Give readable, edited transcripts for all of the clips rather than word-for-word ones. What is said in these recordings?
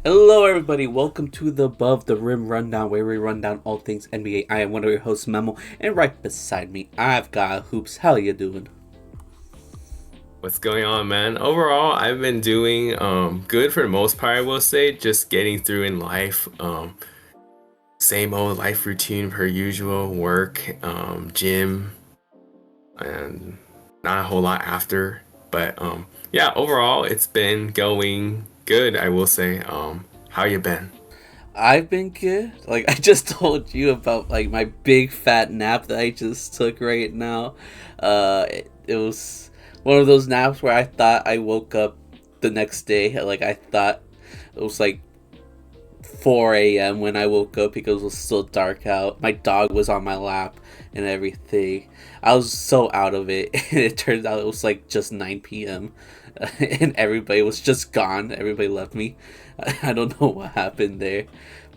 Hello, everybody. Welcome to the Above the Rim Rundown, where we run down all things NBA. I am one of your hosts, Memo, and right beside me, I've got Hoops. How you doing? What's going on, man? Overall, I've been doing good for the most part, I will say, just getting through in life. Same old life routine per usual, work, gym, and not a whole lot after. But yeah, overall it's been going good, I will say. How you been? I've been good. Like I just told you about my big fat nap that I just took right now. It was one of those naps where I thought I woke up the next day. Like I thought it was like 4 a.m. when I woke up because it was still dark out. My dog was on my lap and everything. I was so out of it, and it turned out it was like just 9 p.m. And everybody was just gone. Everybody left me. I don't know what happened there.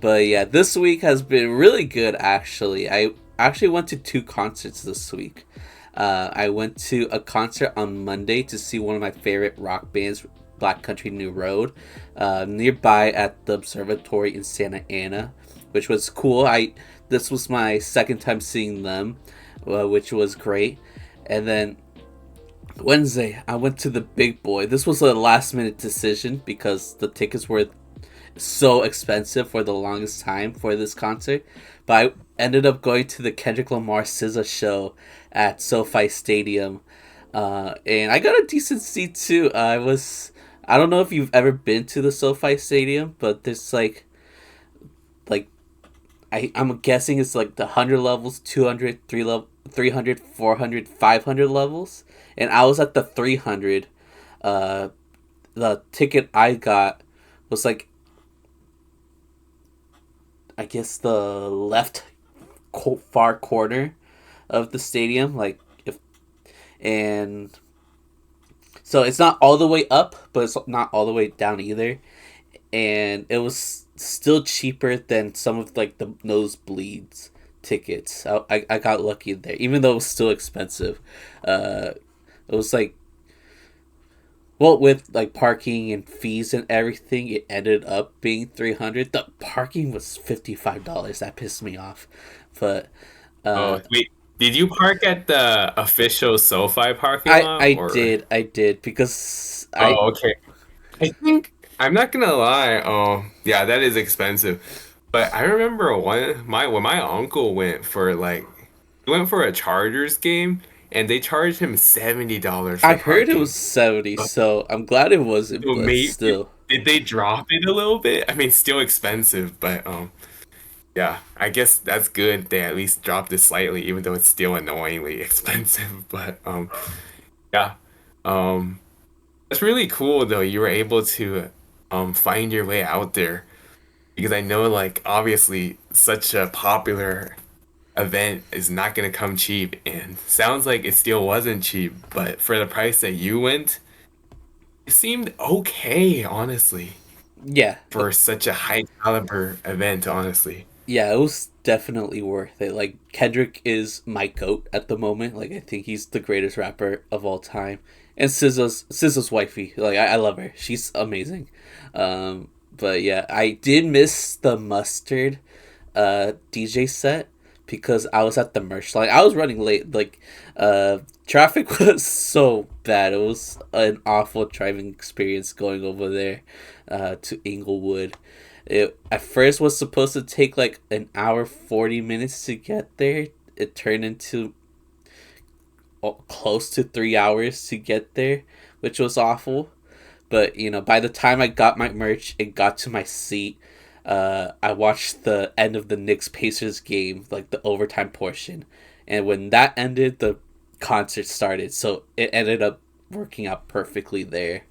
But yeah, this week has been really good actually. I actually went to two concerts this week. I went to a concert on Monday to see one of my favorite rock bands, Black Country New Road, nearby at the observatory in Santa Ana, which was cool. I This was my second time seeing them, which was great. And then Wednesday, I went to the Big Boy. This was a last minute decision because the tickets were so expensive for the longest time for this concert. But I ended up going to the Kendrick Lamar SZA show at SoFi Stadium. And I got a decent seat too. I don't know if you've ever been to the SoFi Stadium, but there's like I'm guessing it's like the 100 levels, 200, 300, 400, 500 levels. And I was at the 300. Uh, the ticket I got was like, I guess the left far corner of the stadium. And so it's not all the way up, but it's not all the way down either. And it was still cheaper than some of like the nosebleeds tickets. I got lucky there, even though it was still expensive. It was like, well, with like parking and fees and everything, it ended up being 300. The parking was $55. That pissed me off, but uh, Oh, wait, did you park at the official SoFi parking I lot I or? did I did because I Oh, okay. I think I'm not gonna lie. Yeah, that is expensive. But I remember when my uncle went for he went for a Chargers game and they charged him $70 I for heard it was parking. 70, Uh, so I'm glad it wasn't, So but maybe still. did they drop it a little bit? I mean, still expensive, but yeah, I guess that's good. They at least dropped it slightly, even though it's still annoyingly expensive. But yeah. Um, That's really cool though. You were able to find your way out there because I know like obviously such a popular event is not gonna come cheap and sounds like it still wasn't cheap, but for the price that you went, it seemed okay, honestly, Yeah, for such a high caliber event, honestly. yeah, it was definitely worth it. Like Kendrick is my goat at the moment. Like I think he's the greatest rapper of all time. And SZA's wifey. Like I love her. She's amazing. But yeah, I did miss the mustard DJ set because I was at the merch line. I was running late. Traffic was so bad. It was an awful driving experience going over there to Inglewood. It at first was supposed to take like an hour 40 minutes to get there. It turned into close to 3 hours to get there, which was awful. But by the time I got my merch and got to my seat, I watched the end of the Knicks Pacers game, like the overtime portion, and when that ended, the concert started. So it ended up working out perfectly there,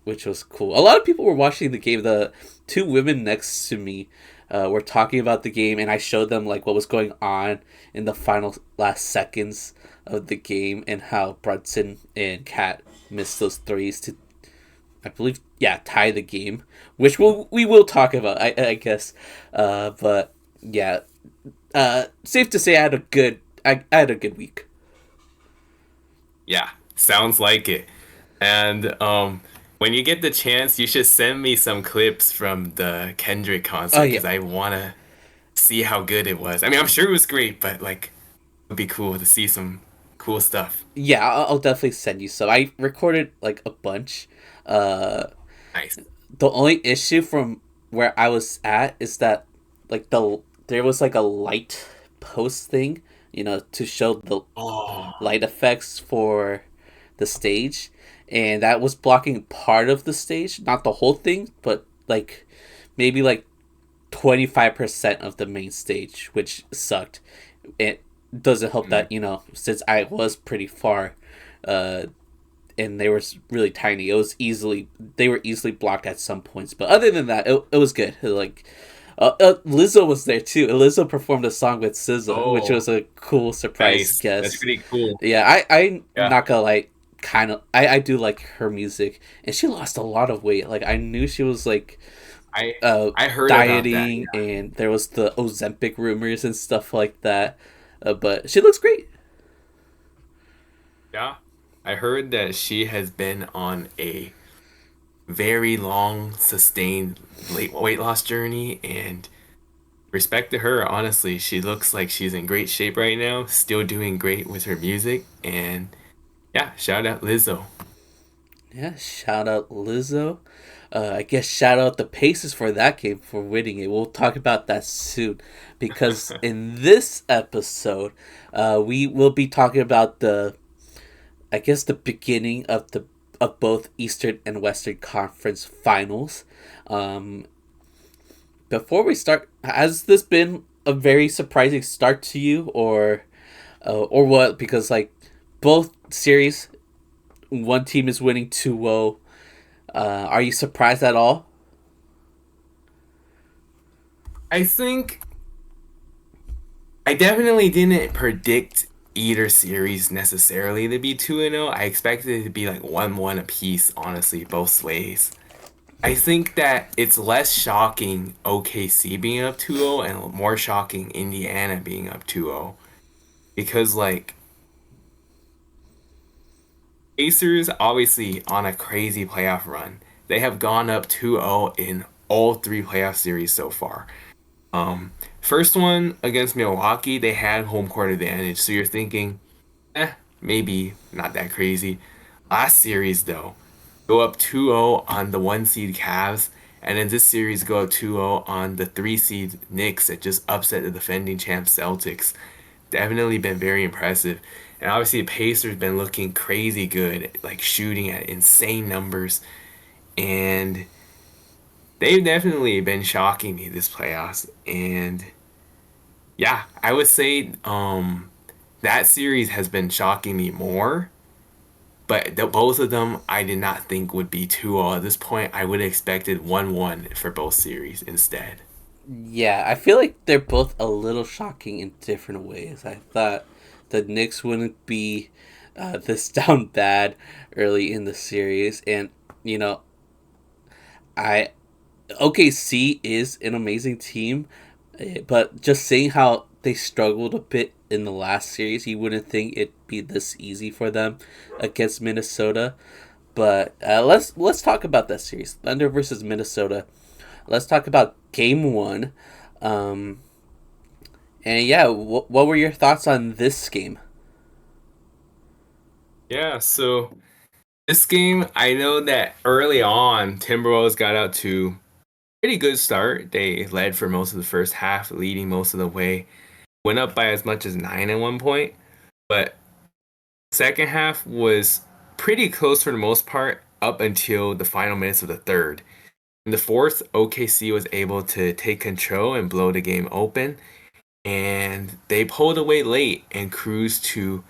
which was cool. A lot of people were watching the game. The two women next to me were talking about the game, and I showed them like what was going on in the final last seconds of the game and how Brunson and Kat missed those threes to, I believe, yeah, tie the game, which we will talk about, I guess. But yeah, safe to say I had a good week. Yeah, sounds like it. And when you get the chance, you should send me some clips from the Kendrick Oh concert yeah, because I wanna see how good it was. I mean, I'm sure it was great, but like, it'd be cool to see some cool stuff. yeah. I'll definitely send you some. I recorded like a bunch. Uh, Nice. the only issue from where I was at is that like there was like a light post thing, to show the Oh, light effects for the stage, and that was blocking part of the stage, not the whole thing, but like maybe like 25% of the main stage, which sucked. It doesn't help mm, that, since I was pretty far, uh, and they were really tiny. They were easily blocked at some points, but other than that, it was good. Like, Lizzo was there too. Lizzo performed a song with SZA, which oh, was a cool surprise nice. That's guest. pretty cool. Yeah, I Yeah, not gonna like I do like her music, and she lost a lot of weight. Like I knew she was like I uh I heard about that. dieting, and there was the Ozempic rumors and stuff like that. But she looks great. Yeah, I heard that she has been on a very long, sustained late weight loss journey, and respect to her. Honestly, she looks like she's in great shape right now, still doing great with her music, and yeah, shout out Lizzo. Yeah, shout out Lizzo. I guess shout out the Pacers for that game for winning it. We'll talk about that soon, because in this episode, we will be talking about I guess the beginning of both Eastern and Western Conference Finals. Um, Before we start, has this been a very surprising start to you, or what? Because like both series, one team is winning 2-0. Are you surprised at all? I think I definitely didn't predict either series necessarily to be 2-0. I expected it to be like 1-1 apiece, honestly, both ways. I think that it's less shocking OKC being up 2-0 and more shocking Indiana being up 2-0 because like Pacers obviously on a crazy playoff run. They have gone up 2-0 in all three playoff series so far. First one against Milwaukee, they had home court advantage, so you're thinking, maybe not that crazy. Last series though, go up 2-0 on the 1 seed Cavs, and in this series go up 2-0 on the 3 seed Knicks that just upset the defending champ Celtics. Definitely been very impressive. And obviously the Pacers been looking crazy good, like shooting at insane numbers, and they've definitely been shocking me this playoffs. And yeah, I would say that series has been shocking me more. But both of them, I did not think would be 2-0 at this point. I would have expected 1-1 for both series instead. Yeah, I feel like they're both a little shocking in different ways. I thought the Knicks wouldn't be this down bad early in the series, and you know, I OKC is an amazing team, but just seeing how they struggled a bit in the last series, you wouldn't think it'd be this easy for them against Minnesota. But let's talk about that series, Thunder versus Minnesota. Let's talk about Game One. Um, and yeah, what were your thoughts on this game? Yeah, so this game, I know that early on, Timberwolves got out to pretty good start. They led for most of the first half, leading most of the way. Went up by as much as 9 at one point, but second half was pretty close for the most part up until the final minutes of the third. In the fourth, OKC was able to take control and blow the game open, and they pulled away late and cruised to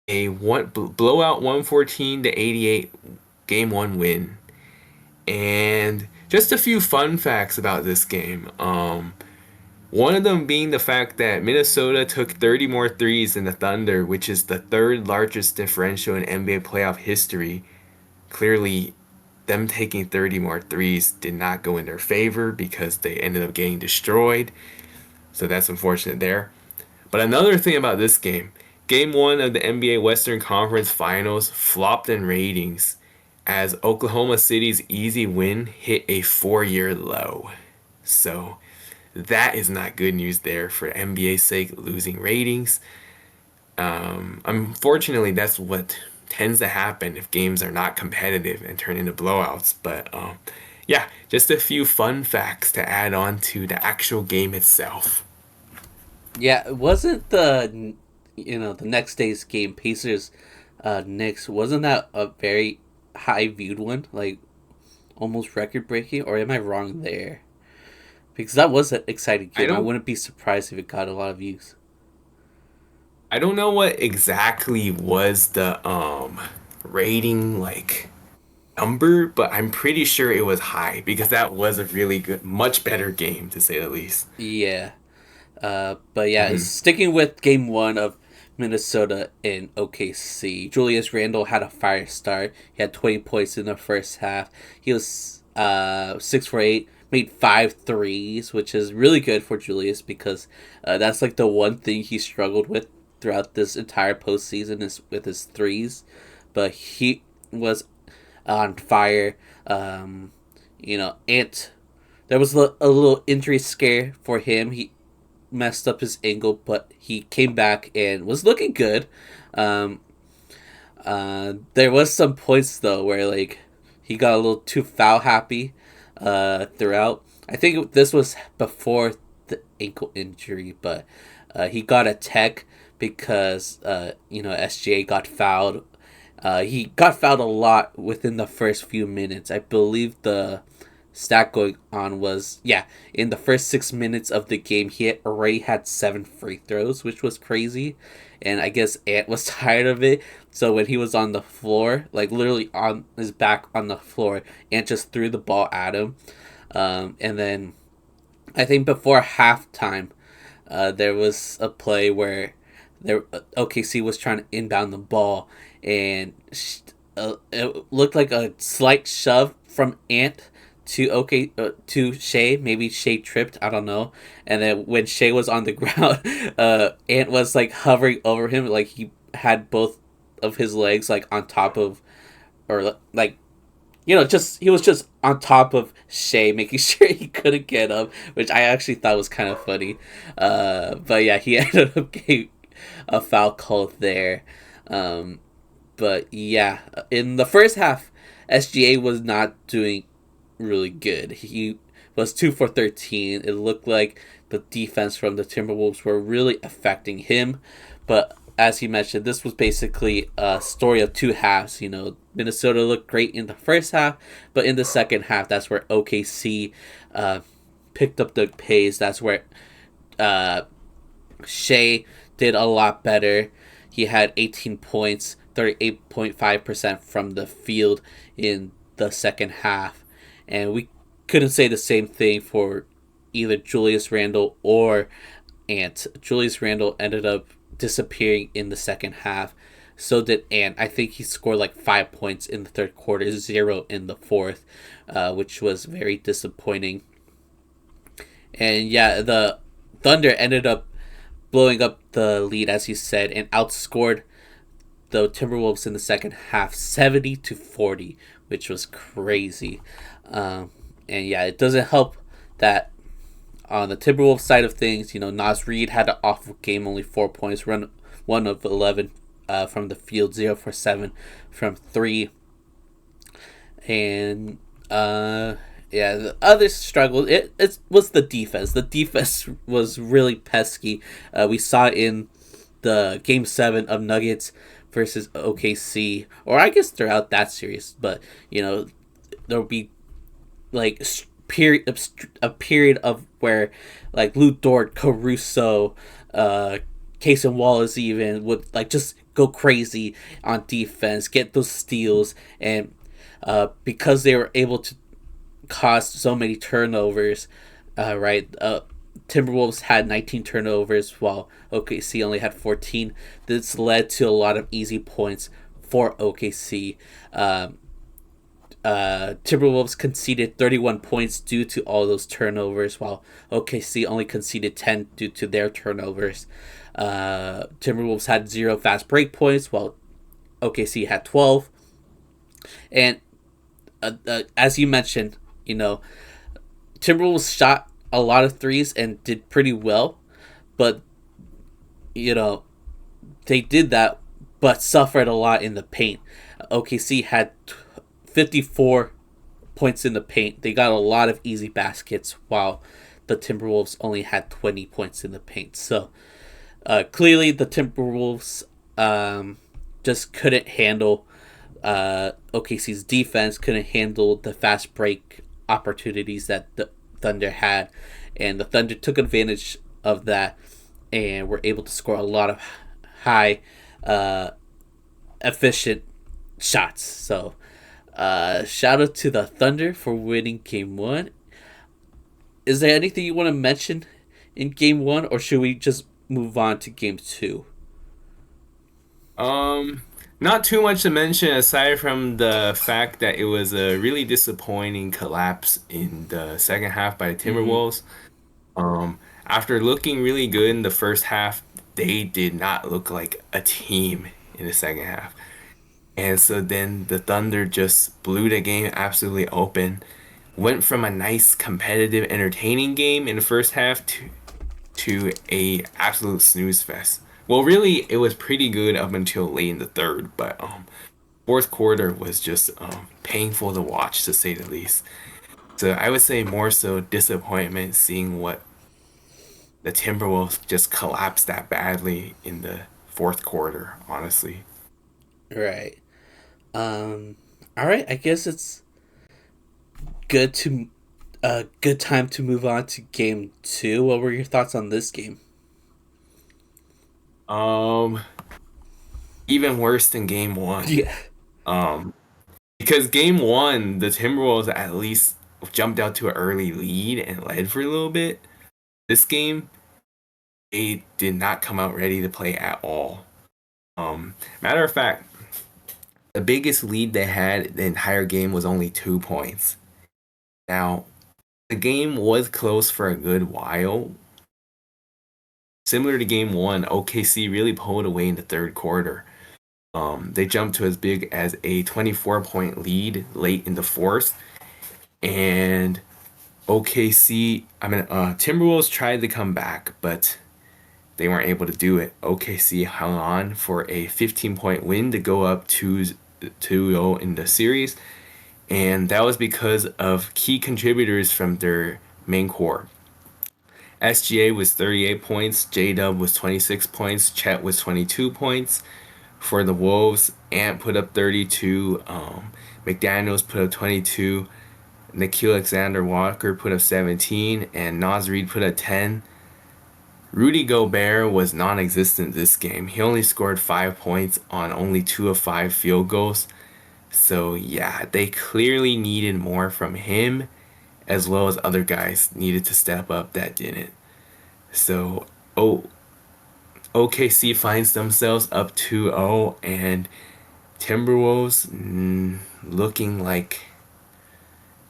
a blowout 114 to 88 game one win. And just a few fun facts about this game. One of them being the fact that Minnesota took 30 more threes than the Thunder, which is the third largest differential in NBA playoff history. Clearly, them taking 30 more threes did not go in their favor because they ended up getting destroyed. So that's unfortunate there. But another thing about this game, game one of the NBA Western Conference Finals flopped in ratings as Oklahoma City's easy win hit a 4-year low. So that is not good news there for NBA's sake, losing ratings. Unfortunately, that's what tends to happen if games are not competitive and turn into blowouts. But yeah, just a few fun facts to add on to the actual game itself. Yeah, it wasn't the next day's game, Pacers Knicks, wasn't that a very high viewed one? Like almost record breaking, or am I wrong there? Because that was an exciting I game. I don't wouldn't be surprised if it got a lot of views. I don't know what exactly was the rating like number, but I'm pretty sure it was high because that was a really good, much better game to say the least. Yeah. But yeah, Hmm. sticking with game one of Minnesota and OKC, Julius Randle had a fire start. He had 20 points in the first half. He was 6 for 8, made 5 threes, which is really good for Julius because that's like the one thing he struggled with throughout this entire postseason is with his threes. But he was on fire. Ant. There was a little injury scare for him. He messed up his ankle, but he came back and was looking good. Um, there was some points though where like he got a little too foul happy throughout. I think this was before the ankle injury, but he got a tech because SGA got fouled. He got fouled a lot within the first few minutes. I believe the stat going on was, yeah, in the first 6 minutes of the game he had already had 7 free throws, which was crazy. And I guess Ant was tired of it, so when he was on the floor, like literally on his back on the floor, Ant just threw the ball at him. And then I think before halftime, there was a play where OKC was trying to inbound the ball, and it looked like a slight shove from Ant to Shai. Maybe Shai tripped. I don't know. And then when Shai was on the ground, Ant was like hovering over him, like he had both of his legs like on top of, or like just he was just on top of Shai, making sure he couldn't get up, which I actually thought was kind of funny. But yeah, he ended up getting a foul call there. Um, but yeah, in the first half, SGA was not doing really good. He was 2 for 13. It looked like the defense from the Timberwolves were really affecting him, but as he mentioned, this was basically a story of two halves. Minnesota looked great in the first half, but in the second half, that's where OKC picked up the pace. That's where uh, Shai did a lot better. He had 18 points, 38.5% from the field in the second half. And we couldn't say the same thing for either Julius Randle or Ant. Julius Randle ended up disappearing in the second half. So did Ant. I think he scored like 5 points in the third quarter, 0 in the fourth, which was very disappointing. And yeah, the Thunder ended up blowing up the lead, as you said, and outscored the Timberwolves in the second half 70-40, which was crazy. And yeah, it doesn't help that on the Timberwolves side of things, Nas Reed had an awful game, only 4 points, run 1 of 11 from the field, 0 for 7 from three. And yeah, the other struggle it was the defense. The defense was really pesky. We saw in the game 7 of Nuggets versus OKC, or I guess throughout that series. But there'll be like a period of where like Lou Dort, Caruso, Case Wallace even would like just go crazy on defense, get those steals, and because they were able to cause so many turnovers, right? Timberwolves had 19 turnovers while OKC only had 14. This led to a lot of easy points for OKC. Timberwolves conceded 31 points due to all those turnovers, while OKC only conceded 10 due to their turnovers. Timberwolves had 0 fast break points, while OKC had 12. And as you mentioned, you know, Timberwolves shot a lot of threes and did pretty well, but you know they did that, but suffered a lot in the paint. OKC had 54 points in the paint. They got a lot of easy baskets, while the Timberwolves only had 20 points in the paint. So clearly, the Timberwolves just couldn't handle OKC's defense, couldn't handle the fast break opportunities that the Thunder had, and the Thunder took advantage of that and were able to score a lot of high, uh, efficient shots. So, shout out to the Thunder for winning Game One. Is there anything you want to mention in Game One, or should we just move on to Game Two? Um, Not too much to mention aside from the fact that it was a really disappointing collapse in the second half by the Mm-hmm. Timberwolves. After looking really good in the first half, they did not look like a team in the second half. And so then the Thunder just blew the game absolutely open. Went from a nice, competitive, entertaining game in the first half to a absolute snooze fest. Well, really, it was pretty good up until late in the third, but fourth quarter was just painful to watch, to say the least. So I would say more so disappointment seeing what the Timberwolves just collapsed that badly in the fourth quarter, honestly. Right. Um. All right. I guess it's good to a good time to move on to Game Two. What were your thoughts on this game? Um, Even worse than game one. Yeah. Um, because game one, the Timberwolves at least jumped out to an early lead and led for a little bit. This game, they did not come out ready to play at all. Matter of fact, the biggest lead they had the entire game was only 2 points. Now, the game was close for a good while. Similar to game one, OKC really pulled away in the third quarter. They jumped to as big as a 24-point lead late in the fourth, and Timberwolves tried to come back, but they weren't able to do it. OKC hung on for a 15-point win to go up 2-0 in the series, and that was because of key contributors from their main core. SGA was 38 points, J Dub was 26 points, Chet was 22 points. For the Wolves, Ant put up 32, McDaniels put up 22, Nikhil Alexander Walker put up 17, and Naz Reid put up 10. Rudy Gobert was non existent this game. He only scored 5 points on only 2 of 5 field goals. So, yeah, they clearly needed more from him, as well as other guys needed to step up that didn't. So, oh, OKC finds themselves up 2-0, and Timberwolves looking like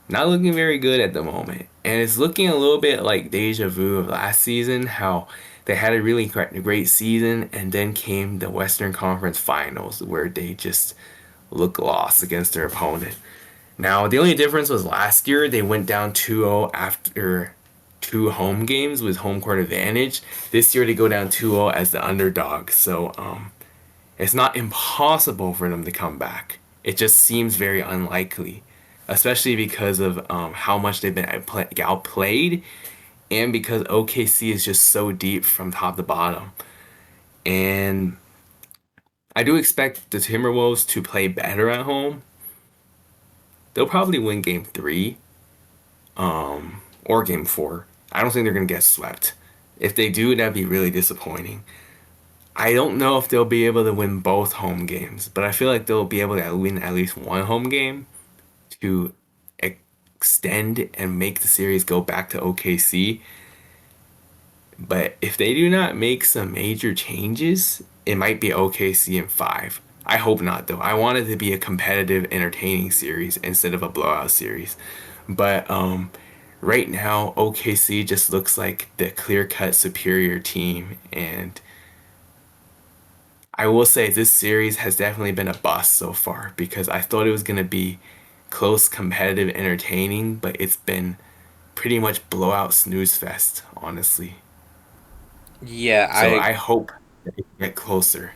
not looking very good at the moment. And it's looking a little bit like deja vu of last season, how they had a really great season and then came the Western Conference Finals where they just look lost against their opponent. Now, the only difference was last year they went down 2-0 after two home games with home court advantage. This year they go down 2-0 as the underdog. So, it's not impossible for them to come back. It just seems very unlikely, especially because of how much they've been outplayed and because OKC is just so deep from top to bottom. And I do expect the Timberwolves to play better at home. They'll probably win game three or game four. I don't think they're going to get swept. If they do, that'd be really disappointing. I don't know if they'll be able to win both home games, but I feel like they'll be able to win at least one home game to extend and make the series go back to OKC. But if they do not make some major changes, it might be OKC in five. I hope not, though. I want it to be a competitive, entertaining series instead of a blowout series. But right now, OKC just looks like the clear-cut superior team, and I will say this series has definitely been a bust so far because I thought it was going to be close, competitive, entertaining, but it's been pretty much blowout snooze fest, honestly. Yeah, So I hope that they get closer.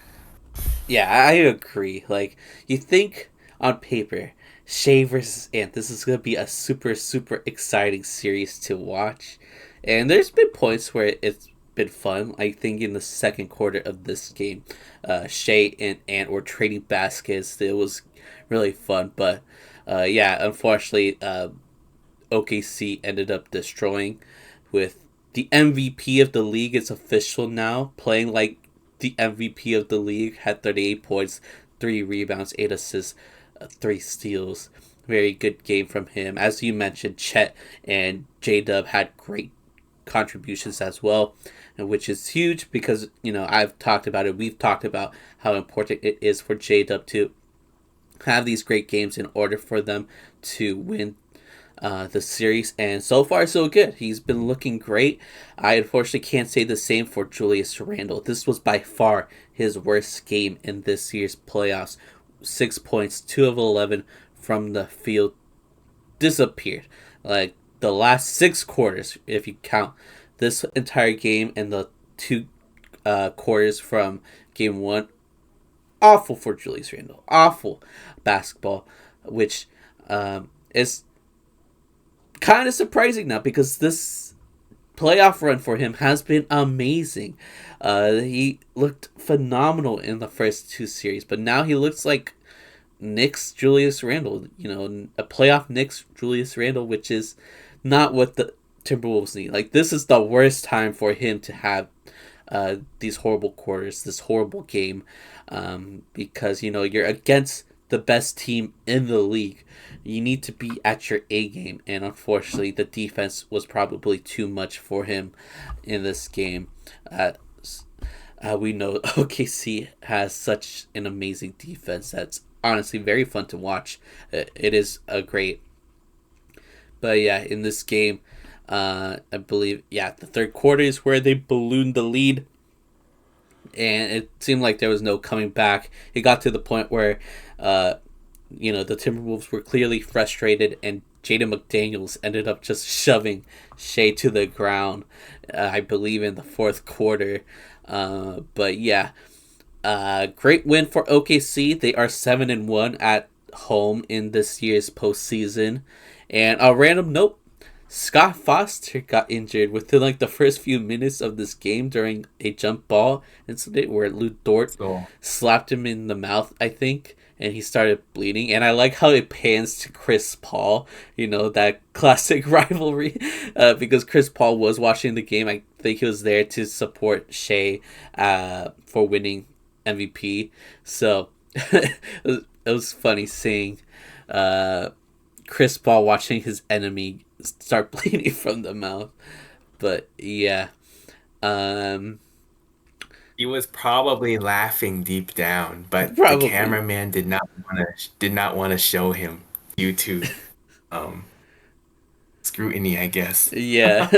I agree. Like, you think on paper, Shea versus Ant, this is gonna be a super super exciting series to watch, and there's been points where it's been fun. I think in the second quarter of this game, Shea and Ant were trading baskets. It was really fun, but yeah, unfortunately, OKC ended up destroying with the MVP of the league. It's official now, playing like the MVP of the league, had 38 points, 3 rebounds, 8 assists, 3 steals. Very good game from him. As you mentioned, Chet and J Dub had great contributions as well, which is huge because, I've talked about it. We've talked about how important it is for J Dub to have these great games in order for them to win the series, and so far so good. He's been looking great. I unfortunately can't say the same for Julius Randle. This was by far his worst game in this year's playoffs. 6 points, 2 of 11 from the field, disappeared. Like the last 6 quarters, if you count this entire game and the two quarters from game one, awful for Julius Randle. Awful basketball, which is kind of surprising now because this playoff run for him has been amazing. He looked phenomenal in the first 2 series, but now he looks like Knicks Julius Randle. A playoff Knicks Julius Randle, which is not what the Timberwolves need. Like, this is the worst time for him to have these horrible quarters, this horrible game, because you're against the best team in the league. You need to be at your A game, and unfortunately, the defense was probably too much for him in this game. We know OKC has such an amazing defense that's honestly very fun to watch. It is a great, but yeah, in this game, I believe the third quarter is where they ballooned the lead, and it seemed like there was no coming back. It got to the point where the Timberwolves were clearly frustrated, and Jaden McDaniels ended up just shoving Shea to the ground, I believe, in the fourth quarter. But yeah, great win for OKC. They are 7-1 at home in this year's postseason. And a random note, Scott Foster got injured within like the first few minutes of this game during a jump ball incident where Lou Dort So slapped him in the mouth, I think, and he started bleeding. And I like how it pans to Chris Paul, that classic rivalry, because Chris Paul was watching the game. I think he was there to support Shea for winning MVP. So it was funny seeing Chris Paul watching his enemy start bleeding from the mouth. But yeah, um, he was probably laughing deep down, but the probably. cameraman did not want to show him due to um scrutiny, I guess. Yeah.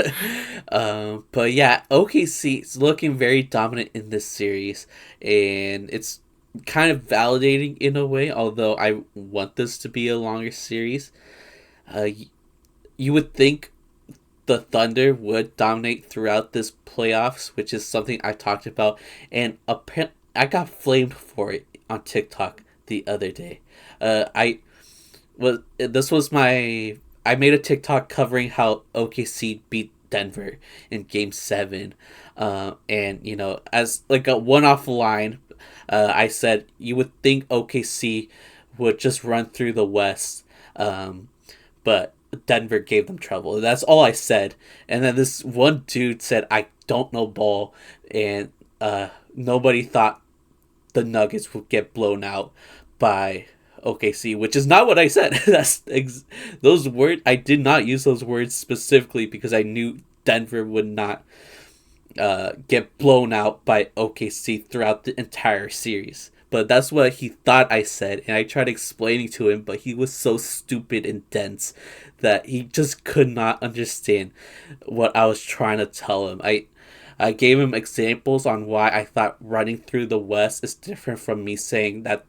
But yeah, OKC is looking very dominant in this series, and it's kind of validating in a way, although I want this to be a longer series. You would think the Thunder would dominate throughout this playoffs, which is something I talked about, and I got flamed for it on TikTok the other day. I was this was my I made a TikTok covering how OKC beat Denver in Game 7, and as like a one-off line, I said you would think OKC would just run through the West, but Denver gave them trouble. That's all I said. And then this one dude said, I don't know ball. And nobody thought the Nuggets would get blown out by OKC, which is not what I said. Those words, I did not use those words specifically because I knew Denver would not get blown out by OKC throughout the entire series. But that's what he thought I said, and I tried explaining to him, but he was so stupid and dense that he just could not understand what I was trying to tell him. I gave him examples on why I thought running through the West is different from me saying that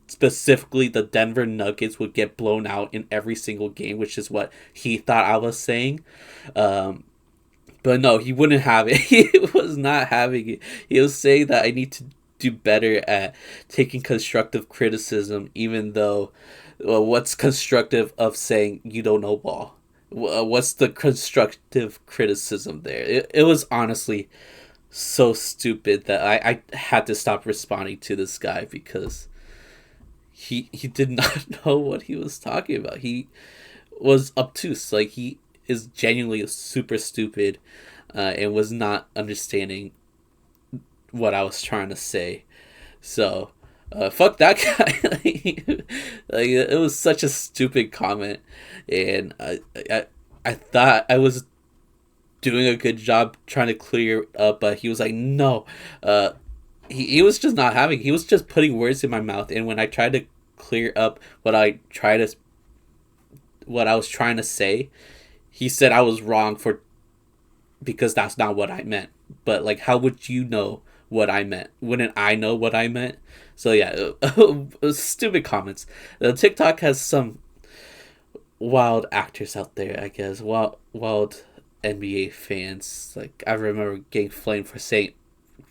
specifically the Denver Nuggets would get blown out in every single game, which is what he thought I was saying. Um, but no, he wouldn't have it. He was not having it. He was saying that I need to do better at taking constructive criticism, even though, well, what's constructive of saying you don't know ball? What's the constructive criticism there? It was honestly so stupid that I had to stop responding to this guy because he did not know what he was talking about. He was obtuse. Like, he is genuinely super stupid, and was not understanding what I was trying to say. So, fuck that guy. Like, it was such a stupid comment, and I thought I was doing a good job trying to clear up, but he was like, no. He was just not having. He was just putting words in my mouth, and when I tried to clear up what I was trying to say, he said I was wrong for because that's not what I meant. But like, how would you know what I meant? Wouldn't I know what I meant? So yeah, stupid comments. TikTok has some wild actors out there, I guess. Wild NBA fans. Like, I remember getting flamed for saying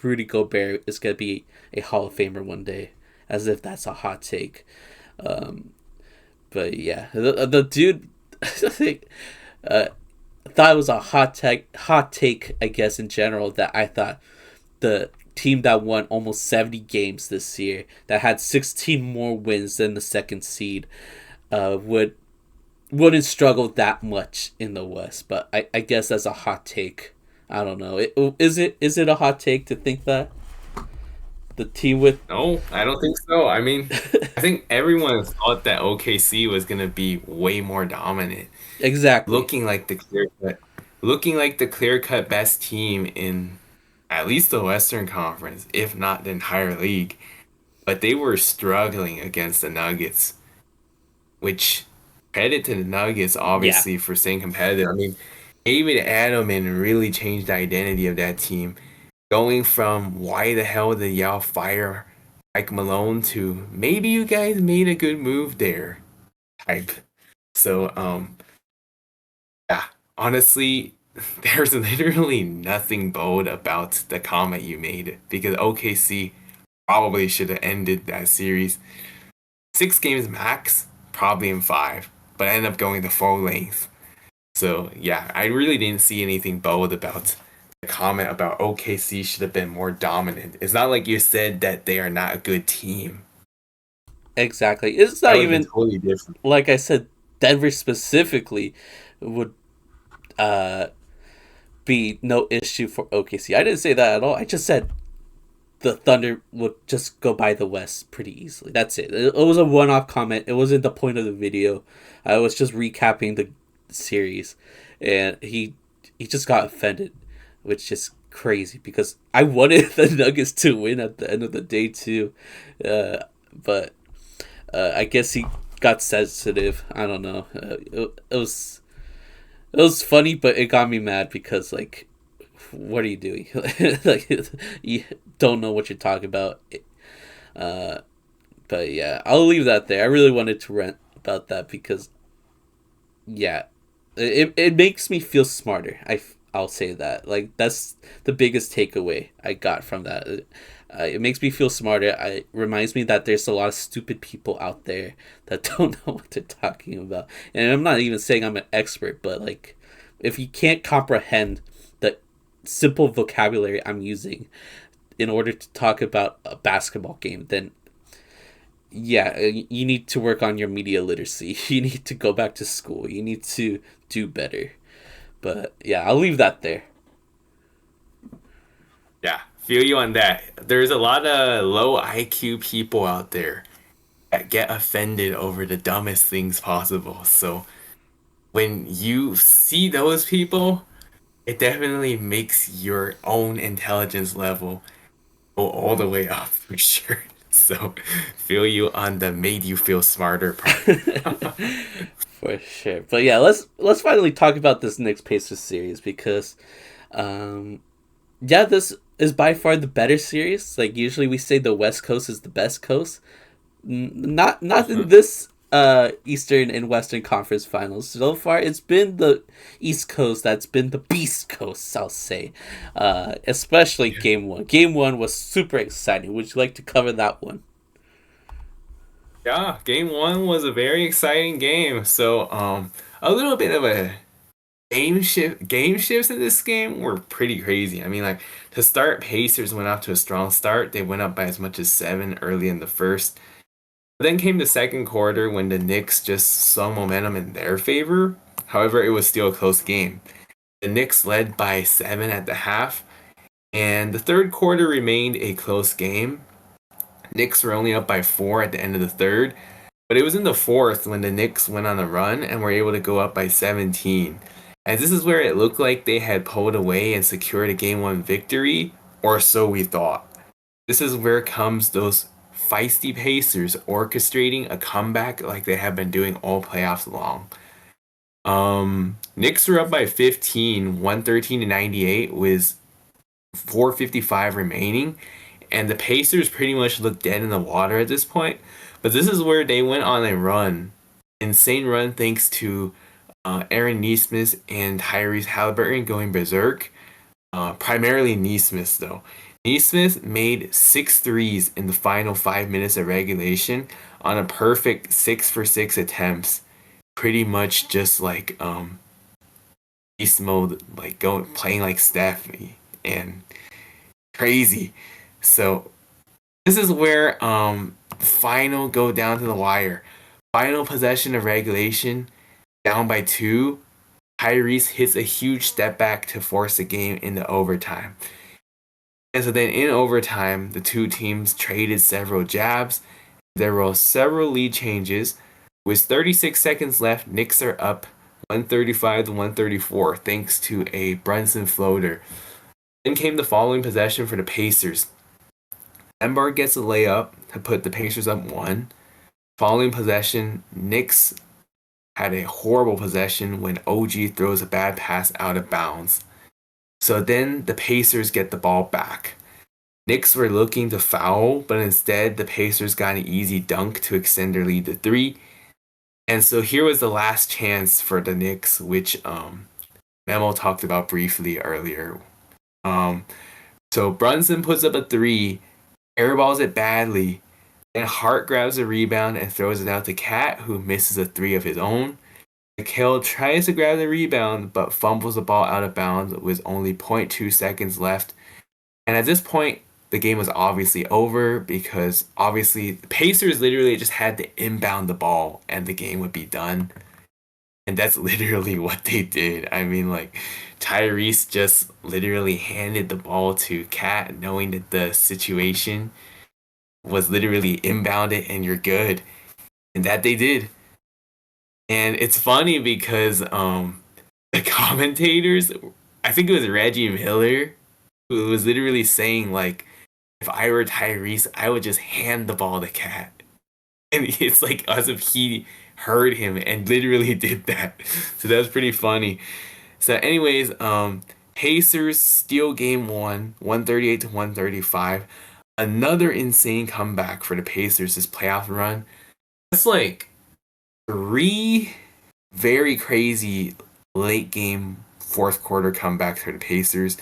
Rudy Gobert is gonna be a Hall of Famer one day, as if that's a hot take. Um, but yeah, the dude, I think, thought it was a hot take, I guess, in general, that I thought the team that won almost 70 games this year, that had 16 more wins than the second seed, wouldn't struggle that much in the West. But I guess that's a hot take. I don't know. Is it a hot take to think that the team with No, I don't think so. I mean, I think everyone thought that OKC was gonna be way more dominant, exactly. looking like the clear cut best team in at least the Western Conference, if not the entire league. But they were struggling against the Nuggets, which credit to the Nuggets Yeah, obviously for staying competitive. I mean, David Adelman really changed the identity of that team, going from why the hell did y'all fire Mike Malone to maybe you guys made a good move there type. So yeah, honestly, there's literally nothing bold about the comment you made because OKC probably should have ended that series 6 games max, probably in five, but ended up going the full length. So yeah, I really didn't see anything bold about the comment about OKC should have been more dominant. It's not like you said that they are not a good team. exactly. It's That not would have been even, totally different. like I said, Denver specifically would uh be no issue for OKC. I didn't say that at all. I just said the Thunder would just go by the West pretty easily. That's it. It was a one-off comment. It wasn't the point of the video. I was just recapping the series, and he just got offended, which is crazy because I wanted the Nuggets to win at the end of the day too, but I guess he got sensitive. I don't know. It was funny, but it got me mad because, like, what are you doing? Like, you don't know what you're talking about. Uh, but yeah, I'll leave that there. I really wanted to rant about that because, yeah, it makes me feel smarter. I'll say that. Like, that's the biggest takeaway I got from that. It makes me feel smarter. It reminds me that there's a lot of stupid people out there that don't know what they're talking about. And I'm not even saying I'm an expert, but like, if you can't comprehend the simple vocabulary I'm using in order to talk about a basketball game, then yeah, you need to work on your media literacy. You need to go back to school. You need to do better. But yeah, I'll leave that there. Yeah, feel you on that. There's a lot of low IQ people out there that get offended over the dumbest things possible. So when you see those people, it definitely makes your own intelligence level go all the way up for sure. So feel you on the made you feel smarter part. For sure. But yeah, let's finally talk about this Knicks Pacers series because um yeah, this is by far the better series. Like, usually we say the West Coast is the best coast, Not in this Eastern and Western Conference Finals. So far, it's been the East Coast that's been the Beast Coast, I'll say. Especially Yeah. Game 1. Game 1 was super exciting. Would you like to cover that one? Yeah, game one was a very exciting game. So, a little bit of a game shifts in this game were pretty crazy. I mean, like to start, Pacers went off to a strong start. They went up by as much as 7 early in the first. Then came the second quarter when the Knicks just saw momentum in their favor. However, it was still a close game. The Knicks led by 7 at the half, and the third quarter remained a close game. Knicks were only up by 4 at the end of the third, but it was in the fourth when the Knicks went on a run and were able to go up by 17. And this is where it looked like they had pulled away and secured a game one victory, or so we thought. This is where comes those feisty Pacers orchestrating a comeback like they have been doing all playoffs long. Knicks were up by 15, 113 to 98 with 4:55 remaining, and the Pacers pretty much looked dead in the water at this point. But this is where they went on a run, insane run thanks to Aaron Nesmith and Tyrese Haliburton going berserk. Primarily Nesmith though. Nesmith made 6 threes in the final 5 minutes of regulation on a perfect 6 for 6 attempts. Pretty much just like beast mode, like going playing like Steph and crazy. So this is where final go down to the wire. Final possession of regulation, down by 2. Tyrese hits a huge step back to force the game into overtime. And so then in overtime, the two teams traded several jabs. There were several lead changes. With 36 seconds left, Knicks are up 135 to 134 thanks to a Brunson floater. Then came the following possession for the Pacers. Embiid gets a layup to put the Pacers up 1. Following possession, Knicks had a horrible possession when OG throws a bad pass out of bounds. So then the Pacers get the ball back. Knicks were looking to foul, but instead the Pacers got an easy dunk to extend their lead to 3. And so here was the last chance for the Knicks, which Memo talked about briefly earlier. So Brunson puts up a 3, airballs it badly, then Hart grabs a rebound and throws it out to Cat, who misses a 3 of his own. Mikhail tries to grab the rebound, but fumbles the ball out of bounds with only 0.2 seconds left. And at this point, the game was obviously over because obviously the Pacers literally just had to inbound the ball and the game would be done. And that's literally what they did. I mean, like, Tyrese just literally handed the ball to Cat, knowing that the situation was literally inbounded and you're good. And that they did. And it's funny because the commentators, I think it was Reggie Miller, who was literally saying, like, if I were Tyrese, I would just hand the ball to Cat. And it's like as if he heard him and literally did that. So that was pretty funny. So anyways, Pacers steal game 1, 138 to 135. Another insane comeback for the Pacers this playoff run. That's like 3 very crazy late game fourth quarter comebacks for the Pacers.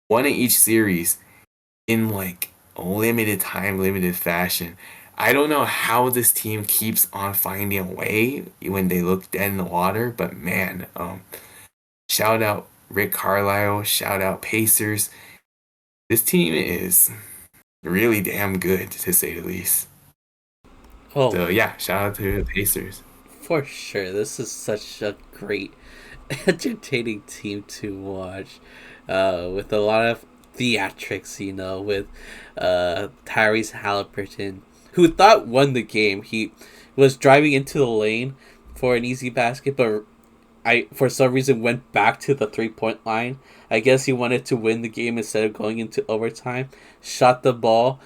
One in each series in like limited time, limited fashion. I don't know how this team keeps on finding a way when they look dead in the water, but man, shout out Rick Carlisle, shout out Pacers. This team is really damn good to say the least. Oh, So yeah, shout out to the Pacers. for sure. This is such a great, entertaining team to watch. With a lot of theatrics, with Tyrese Haliburton, who thought won the game. He was driving into the lane for an easy basket, but for some reason went back to the 3 point line. I guess he wanted to win the game instead of going into overtime. Shot the ball,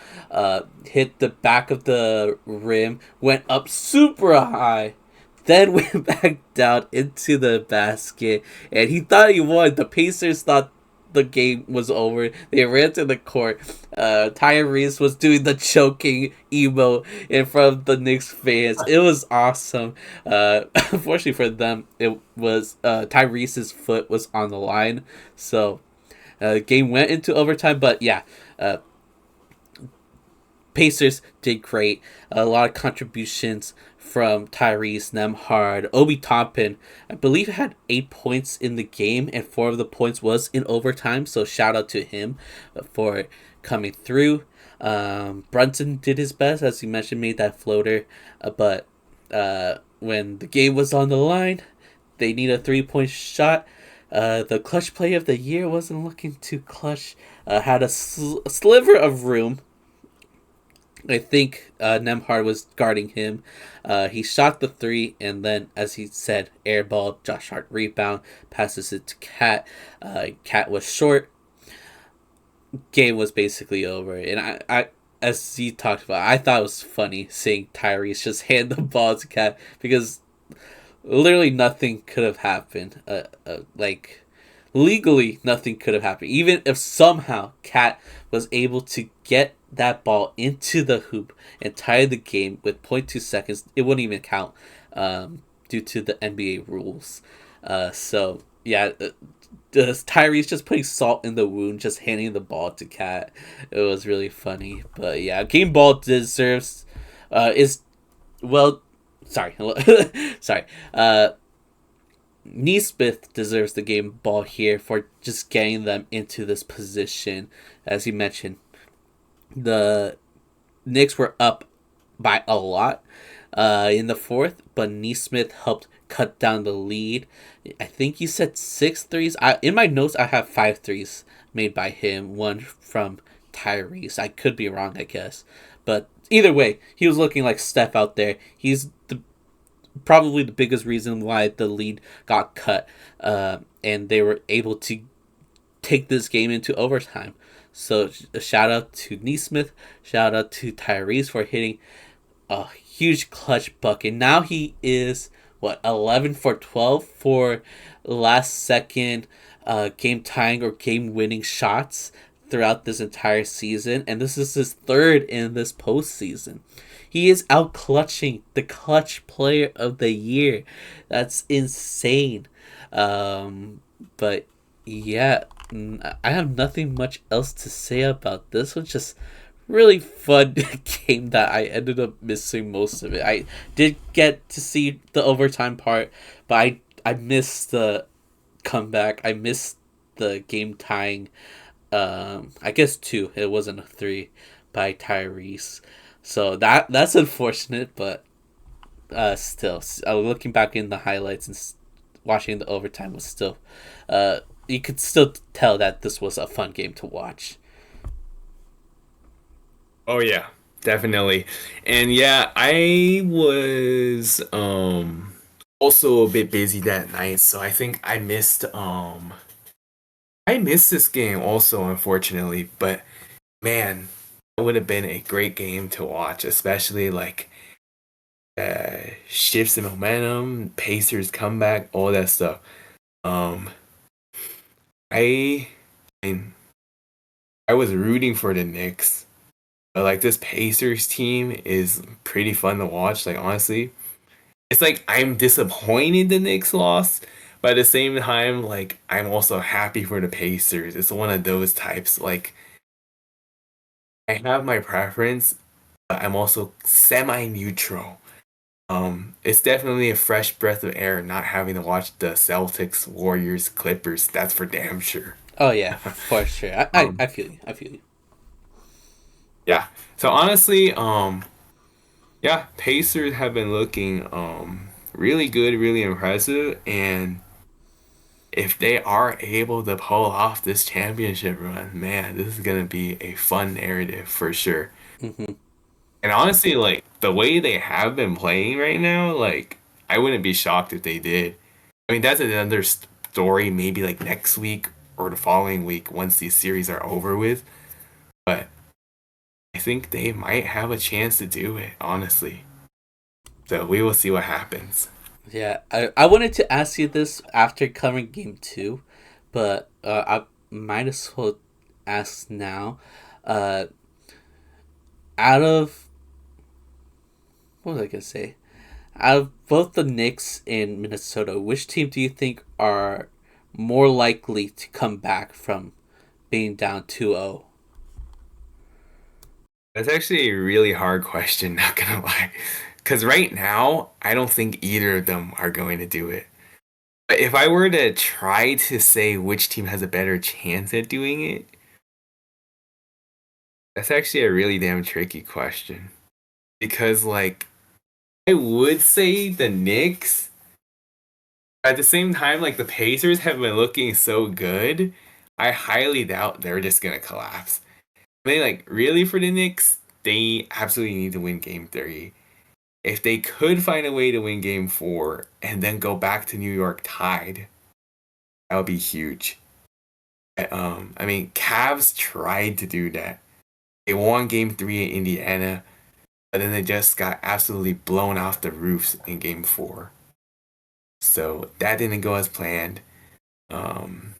hit the back of the rim, went up super high, then went back down into the basket, and he thought he won. The Pacers thought the game was over, they ran to the court. Tyrese was doing the choking emo in front of the Knicks fans. It was awesome. Unfortunately for them, it was Tyrese's foot was on the line, so the game went into overtime. But yeah, Pacers did great. A lot of contributions from Tyrese, Nemhard, Obi Toppin. I believe had 8 points in the game, and 4 of the points was in overtime. So shout out to him for coming through. Brunson did his best, as you mentioned, made that floater, but when the game was on the line, they need a 3-point shot. The clutch play of the year wasn't looking too clutch. Had a sliver of room. I think Nemhard was guarding him. He shot the three, and then, as he said, airball. Josh Hart rebound, passes it to Cat. Cat was short. Game was basically over, and as he talked about, I thought it was funny seeing Tyrese just hand the ball to Cat because literally nothing could have happened. Like legally, nothing could have happened. Even if somehow Cat was able to get that ball into the hoop and tie the game with zero point 0.2 seconds, it wouldn't even count due to the NBA rules. So yeah, Tyrese just putting salt in the wound, just handing the ball to Cat. It was really funny. But yeah, game ball deserves is well. Sorry, sorry. Neesmith deserves the game ball here for just getting them into this position. As you mentioned, the Knicks were up by a lot in the fourth, but Neesmith helped cut down the lead. I think you said 6 threes. In my notes, I have 5 threes made by him, one from Tyrese. I could be wrong, I guess. But either way, he was looking like Steph out there. He's probably the biggest reason why the lead got cut, and they were able to take this game into overtime. So a shout out to Neesmith, shout out to Tyrese for hitting a huge clutch bucket. Now he is 11 for 12 for last second game tying or game winning shots throughout this entire season, and this is his third in this postseason. He is out clutching the clutch player of the year. That's insane. But yeah, I have nothing much else to say about this. It was just really fun game that I ended up missing most of it. I did get to see the overtime part, but I missed the comeback. I missed the game tying. I guess 2. It wasn't a 3 by Tyrese. So that's unfortunate, but still, looking back in the highlights and watching the overtime was still, you could still tell that this was a fun game to watch. Oh yeah, definitely. And yeah, I was also a bit busy that night, so I think I missed this game also, unfortunately, but man, it would have been a great game to watch, especially like shifts in momentum, Pacers comeback, all that stuff. Um, I, I mean, I was rooting for the Knicks, but like this Pacers team is pretty fun to watch. Like honestly, it's like I'm disappointed the Knicks lost, but at the same time, like I'm also happy for the Pacers. It's one of those types. Like I have my preference, but I'm also semi-neutral. It's definitely a fresh breath of air not having to watch the Celtics, Warriors, Clippers. That's for damn sure. Oh yeah, for sure. I um, feel you. I feel you. yeah. So honestly, yeah, Pacers have been looking really good, really impressive, and if they are able to pull off this championship run, man, this is gonna be a fun narrative for sure. Hmm. And honestly, like the way they have been playing right now, like I wouldn't be shocked if they did. I mean, that's another story, maybe like next week or the following week once these series are over with. But I think they might have a chance to do it, honestly. So we will see what happens. Yeah, I wanted to ask you this after covering game 2, but might as well ask now. Uh, out of what was I gonna say? Out of both the Knicks and Minnesota, which team do you think are more likely to come back from being down 2-0? That's actually a really hard question, not gonna lie. Because right now, I don't think either of them are going to do it. But if I were to try to say which team has a better chance at doing it, that's actually a really damn tricky question. Because, like, I would say the Knicks. At the same time, like, the Pacers have been looking so good, I highly doubt they're just gonna collapse. They, like, really, for the Knicks, they absolutely need to win game three. If they could find a way to win game four and then go back to New York tied, that would be huge. I mean, Cavs tried to do that. They won game three in Indiana, but then they just got absolutely blown off the roofs in game four. So that didn't go as planned. Um,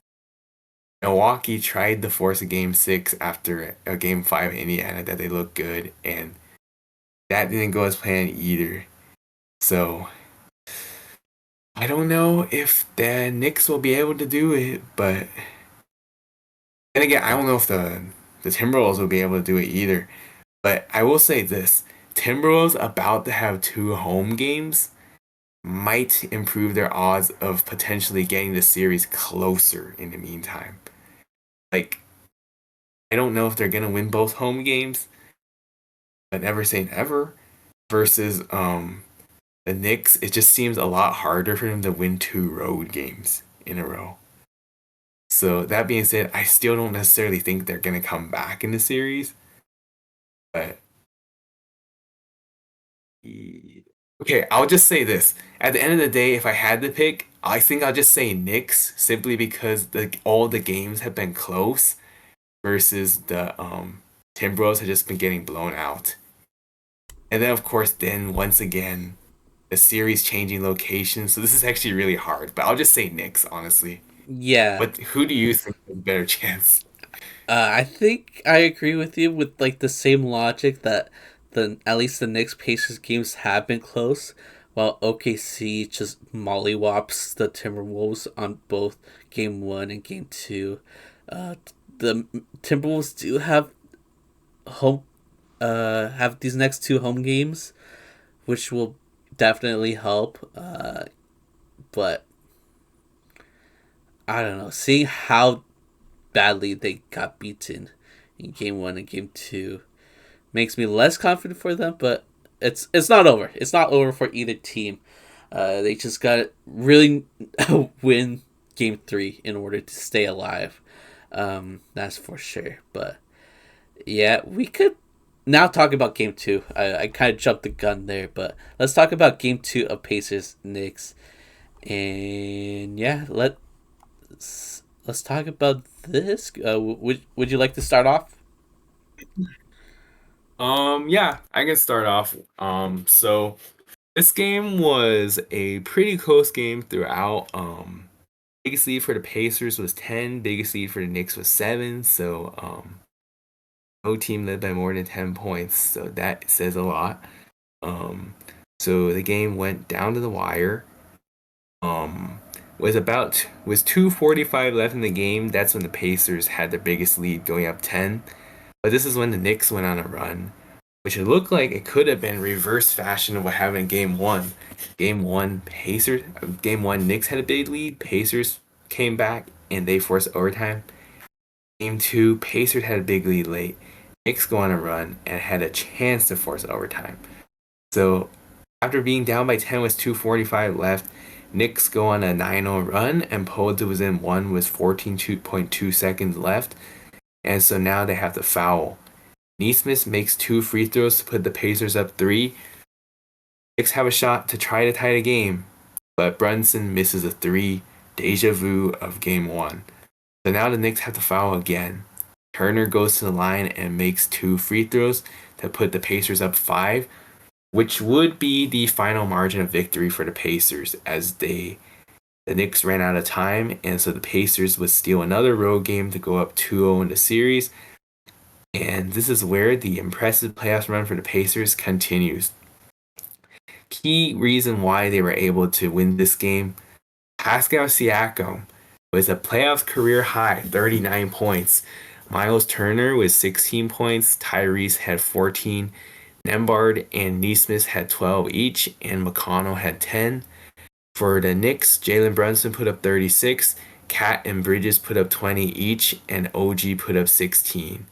Milwaukee tried to force a game six after a game five in Indiana that they looked good, and that didn't go as planned either. So I don't know if the Knicks will be able to do it, but then again, I don't know if the Timberwolves will be able to do it either. But I will say this: Timberwolves about to have two home games might improve their odds of potentially getting the series closer in the meantime. Like, I don't know if they're gonna win both home games, but never say never. Versus the Knicks, it just seems a lot harder for them to win two road games in a row. So that being said, I still don't necessarily think they're gonna come back in the series. But okay, I'll just say this. At the end of the day, if I had to pick, I think I'll just say Knicks simply because all the games have been close versus the Timberwolves have just been getting blown out. And then of course then once again the series changing locations. So this is actually really hard, but I'll just say Knicks, honestly. Yeah, But who do you think has a better chance? I think I agree with you with like the same logic that the at least the Knicks Pacers games have been close, while OKC just mollywops the Timberwolves on both game one and game two. Uh, the Timberwolves do home have these next two home games, which will definitely help. But I don't know, seeing how badly they got beaten in game one and game two makes me less confident for them, but it's not over. It's not over for either team. They just got to really win game three in order to stay alive. That's for sure. But yeah, we could now talk about game two. I kind of jumped the gun there, but let's talk about game two of Pacers Knicks. And yeah, let's talk about this. Would you like to start off? Yeah, I can start off. So this game was a pretty close game throughout. Biggest lead for the Pacers was 10, biggest lead for the Knicks was 7. So no team led by more than 10 points. So that says a lot. Um, so the game went down to the wire. Um, was 2:45 left in the game. That's when the Pacers had their biggest lead, going up 10. But this is when the Knicks went on a run, which it looked like it could have been reverse fashion of what happened in game one. Game one, Knicks had a big lead. Pacers came back and they forced overtime. Game two, Pacers had a big lead late. Knicks go on a run and had a chance to force overtime. So after being down by 10 with 2:45 left, Knicks go on a 9-0 run and pull to within one with 14.2 seconds left. And so now they have to foul. Neesmith makes two free throws to put the Pacers up 3. Knicks have a shot to try to tie the game, but Brunson misses a 3. Deja vu of game 1. So now the Knicks have to foul again. Turner goes to the line and makes two free throws to put the Pacers up 5, which would be the final margin of victory for the Pacers as they The Knicks ran out of time, and so the Pacers would steal another road game to go up 2-0 in the series. And this is where the impressive playoffs run for the Pacers continues. Key reason why they were able to win this game, Pascal Siakam was a playoff career high, 39 points. Miles Turner was 16 points, Tyrese had 14, Nembhard and Nesmith had 12 each, and McConnell had 10. For the Knicks, Jalen Brunson put up 36, Cat and Bridges put up 20 each, and OG put up 16.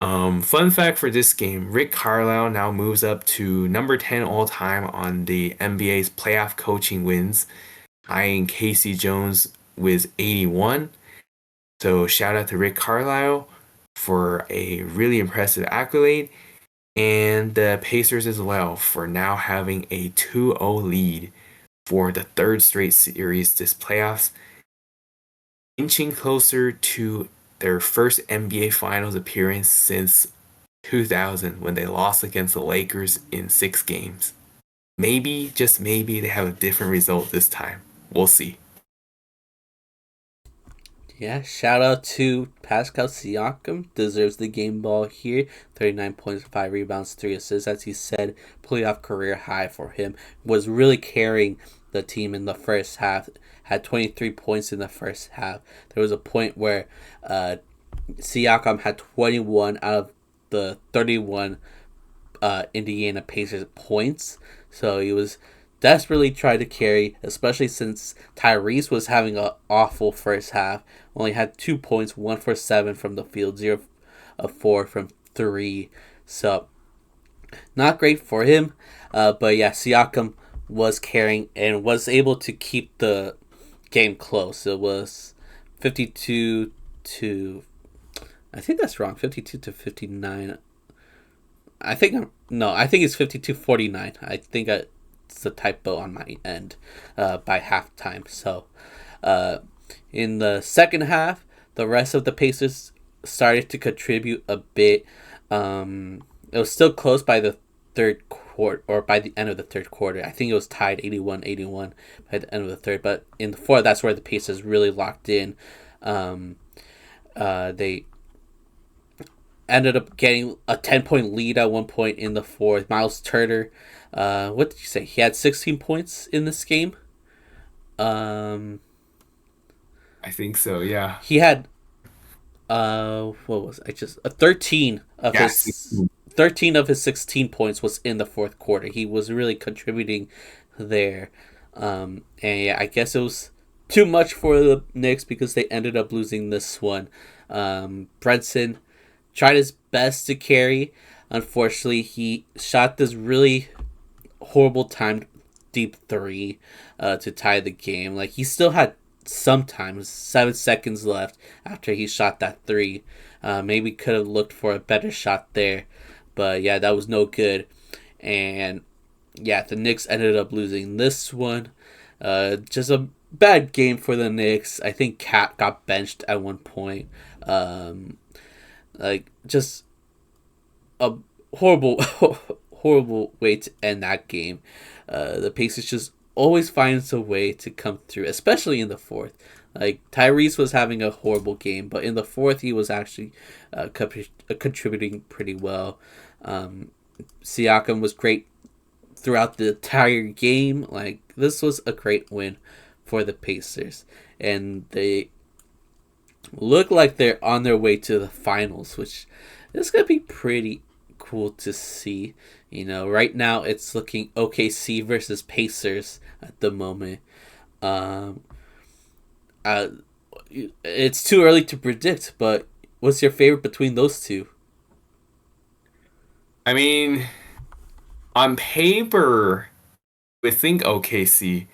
Fun fact for this game, Rick Carlisle now moves up to number 10 all time on the NBA's playoff coaching wins, eyeing Casey Jones with 81. So shout out to Rick Carlisle for a really impressive accolade, and the Pacers as well for now having a 2-0 lead for the third straight series this playoffs, inching closer to their first NBA Finals appearance since 2000 when they lost against the Lakers in 6 games. Maybe, just maybe, they have a different result this time. We'll see. Yeah, shout out to Pascal Siakam. Deserves the game ball here. 39 points, 5 rebounds, 3 assists. As he said, playoff career high for him. Was really carrying the team in the first half. Had 23 points in the first half. There was a point where Siakam had 21 out of the 31 Indiana Pacers points. So he was desperately trying to carry, especially since Tyrese was having an awful first half. Only had 2 points, 1 for 7 from the field, 0 of 4 from 3. So not great for him. But yeah, Siakam was carrying and was able to keep the game close. It was 52 to, I think that's wrong, 52 to 59. I think it's 52-49. I think it's a typo on my end by halftime. So in the second half, the rest of the Pacers started to contribute a bit. It was still close by the third quarter, or by the end of the third quarter. I think it was tied 81-81 by the end of the third. But in the fourth, that's where the Pacers really locked in. They ended up getting a 10-point lead at one point in the fourth. Miles Turner, what did you say? He had 16 points in this game. I think so, yeah. He had what was I just 13 of his 16 points was in the fourth quarter. He was really contributing there. And yeah, I guess it was too much for the Knicks because they ended up losing this one. Brunson tried his best to carry. Unfortunately, he shot this really horrible timed deep three to tie the game. Like, he still had sometimes 7 seconds left after he shot that three. Maybe could have looked for a better shot there. But yeah, that was no good. And yeah, the Knicks ended up losing this one. Just a bad game for the Knicks. I think Cat got benched at one point. Like, just a horrible, horrible way to end that game. The Pacers just always finds a way to come through, especially in the fourth. Like, Tyrese was having a horrible game, but in the fourth he was actually contributing pretty well. Siakam was great throughout the entire game. Like, this was a great win for the Pacers, and they look like they're on their way to the finals, which is gonna be pretty cool to see. You know, right now it's looking OKC versus Pacers at the moment. It's too early to predict, but what's your favorite between those two? I mean, on paper, we think OKC,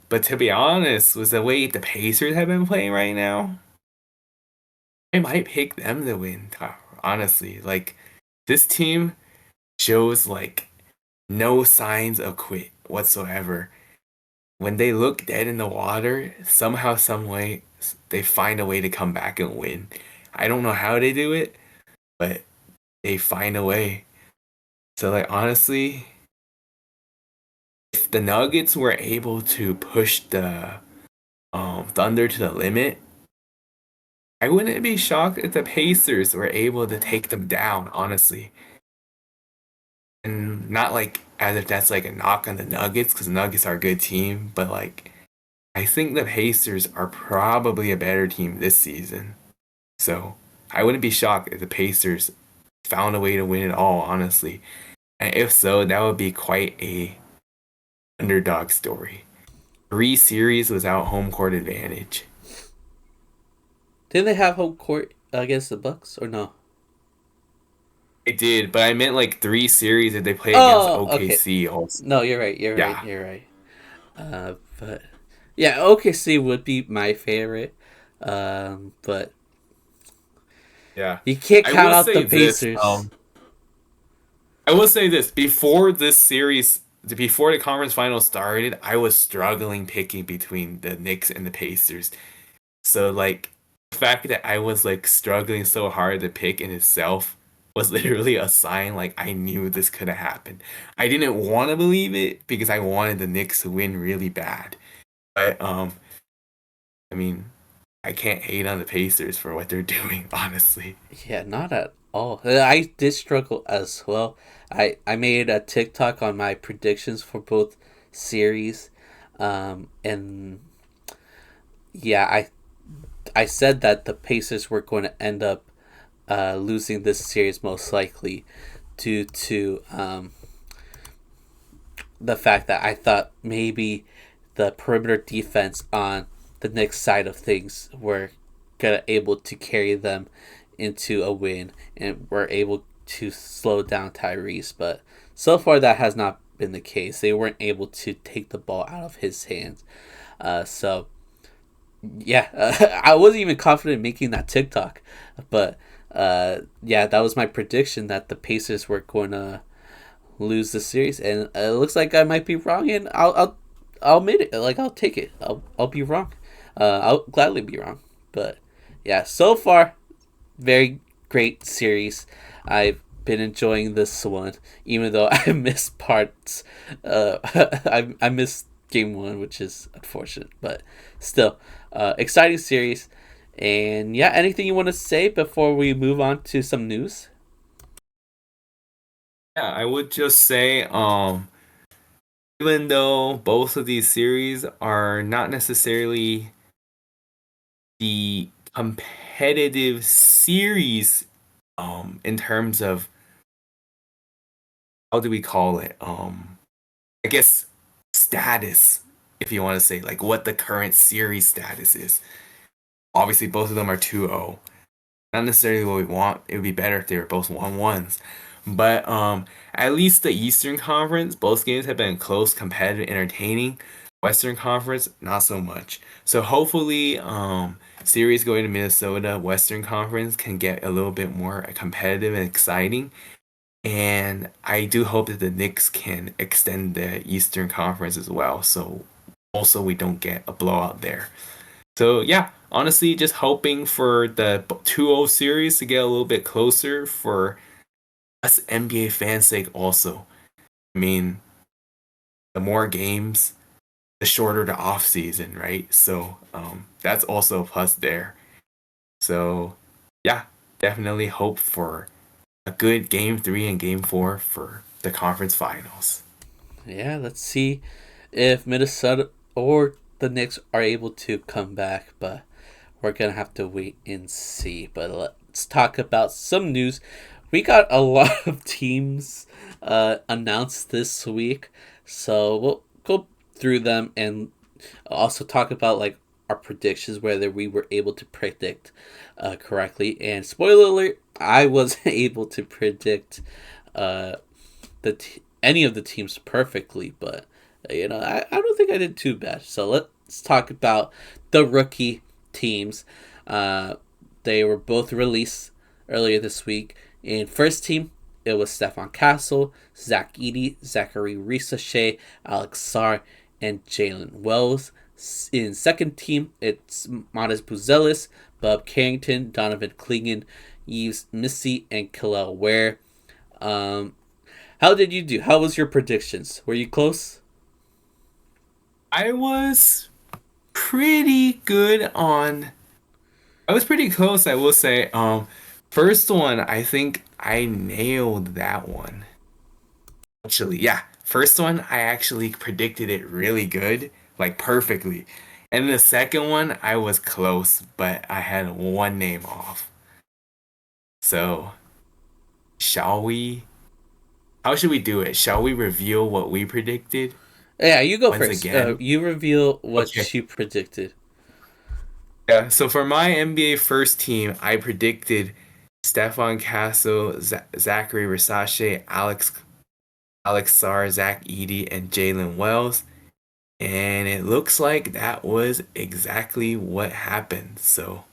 but to be honest, with the way the Pacers have been playing right now, I might pick them to win. Honestly, like, this team shows like no signs of quit whatsoever. When they look dead in the water, somehow, some way, they find a way to come back and win. I don't know how they do it, but they find a way. So, like, honestly, if the Nuggets were able to push the Thunder to the limit, I wouldn't be shocked if the Pacers were able to take them down, honestly. And not like as if that's like a knock on the Nuggets, because Nuggets are a good team, but like I think the Pacers are probably a better team this season. So I wouldn't be shocked if the Pacers found a way to win it all, honestly. And if so, that would be quite a underdog story. 3 series without home court advantage. Didn't they have home court against the Bucks or no? It did, but I meant like 3 series that they play against Oh, okay. OKC also. No, you're right. You're right. Yeah, You're right. But yeah, OKC would be my favorite. But yeah. you can't I count will out the say this. Pacers. I will say this before this series, before the conference finals started, I was struggling picking between the Knicks and the Pacers. So like the fact that I was like struggling so hard to pick in itself was literally a sign like I knew this could have happened. I didn't want to believe it because I wanted the Knicks to win really bad. But I mean, I can't hate on the Pacers for what they're doing, honestly. Yeah, not at all. I did struggle as well. I made a TikTok on my predictions for both series, and yeah, I said that the Pacers were going to end up losing this series most likely due to the fact that I thought maybe the perimeter defense on the Knicks side of things were gonna able to carry them into a win and were able to slow down Tyrese, but so far that has not been the case. They weren't able to take the ball out of his hands. So yeah, I wasn't even confident in making that TikTok, but yeah, that was my prediction that the Pacers were going to lose the series, and it looks like I might be wrong, and I'll admit it. Like I'll take it. I'll be wrong. I'll gladly be wrong. But yeah, so far, very great series. I've been enjoying this one, even though I missed parts. I missed game one, which is unfortunate, but still, exciting series. And yeah, anything you want to say before we move on to some news? Yeah, I would just say, even though both of these series are not necessarily the competitive series, in terms of how do we call it? I guess status, if you want to say like what the current series status is. Obviously, both of them are 2-0. Not necessarily what we want. It would be better if they were both 1-1s. But at least the Eastern Conference, both games have been close, competitive, entertaining. Western Conference, not so much. So hopefully, series going to Minnesota, Western Conference can get a little bit more competitive and exciting. And I do hope that the Knicks can extend the Eastern Conference as well. So also we don't get a blowout there. So yeah, honestly, just hoping for the 2-0 series to get a little bit closer for us NBA fans' sake also. I mean, the more games, the shorter the off season, right? So that's also a plus there. So yeah, definitely hope for a good game 3 and game 4 for the conference finals. Yeah, let's see if Minnesota or the Knicks are able to come back, but we're gonna have to wait and see. But let's talk about some news. We got a lot of teams announced this week, so we'll go through them and also talk about like our predictions, whether we were able to predict correctly. And spoiler alert, I wasn't able to predict uh, any of the teams perfectly, but I don't think I did too bad. So let's talk about the rookie teams. They were both released earlier this week. In first team, it was Stefan Castle, Zach Edey, Zachary Risachet, Alex Sarr, and Jalen Wells. In second team, it's Modest Buzelis, Bob Carrington, Donovan Clingan, Yves Missy, and Khalil Ware. Um, how did you do? How was your predictions? Were you close? I was pretty good on. I was pretty close, I will say. First one, I think I nailed that one. Actually, yeah. First one, I actually predicted it really good, like perfectly. And the second one, I was close, but I had one name off. So, shall we? How should we do it? Shall we reveal what we predicted Yeah, you go once first. again? You reveal Okay. what you predicted. Yeah, so for my NBA first team, I predicted Stefan Castle, Zachary Versace, Alex Sarr, Zach Edey, and Jalen Wells. And it looks like that was exactly what happened. So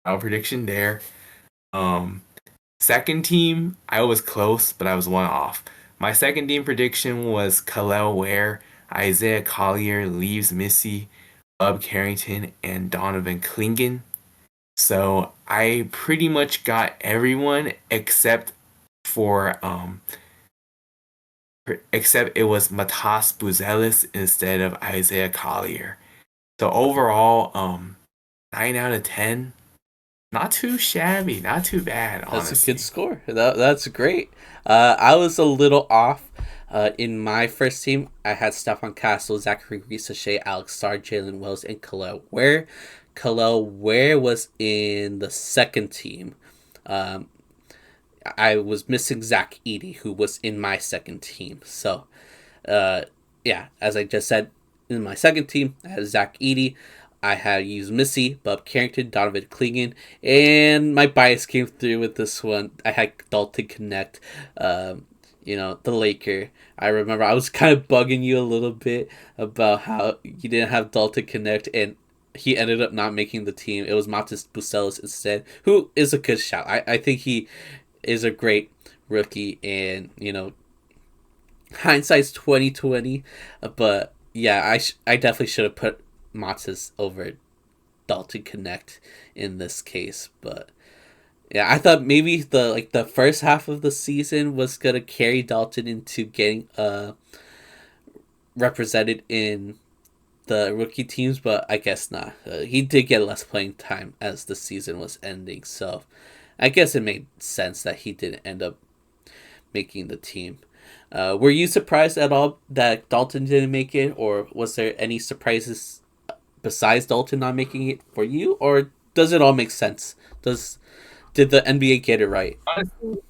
our prediction there. Um, Second team, I was close, but I was one off. My second team prediction was Khalil Ware, Isaiah Collier, Leaves Missy, Bub Carrington, and Donovan Clingan. So I pretty much got everyone except it was Matas Buzelis instead of Isaiah Collier. So overall, 9 out of 10. Not too shabby, not too bad, That's a good honestly. score. That's great. I was a little off. In my first team, I had Stephon Castle, Zachary Shea, Alex Starr, Jalen Wells, and Khalil Ware. Khalil Ware was in the second team. Um, I was missing Zach Edey, who was in my second team. So, uh, yeah, as I just said, in my second team, I had Zach Edey. I had used Missy, Bob Carrington, Donovan Clingan, and my bias came through with this one. I had Dalton Connect, the Laker. I remember I was kind of bugging you a little bit about how you didn't have Dalton Connect, and he ended up not making the team. It was Matis Bucelis instead, who is a good shout. I think he is a great rookie, and hindsight's 2020, but yeah, I definitely should have put Matas over Dalton Connect in this case, but yeah, I thought maybe the first half of the season was gonna carry Dalton into getting represented in the rookie teams, but I guess not. He did get less playing time as the season was ending, so I guess it made sense that he didn't end up making the team. Were you surprised at all that Dalton didn't make it, or was there any surprises besides Dalton not making it for you, or does it all make sense? Did the NBA get it right? Honestly,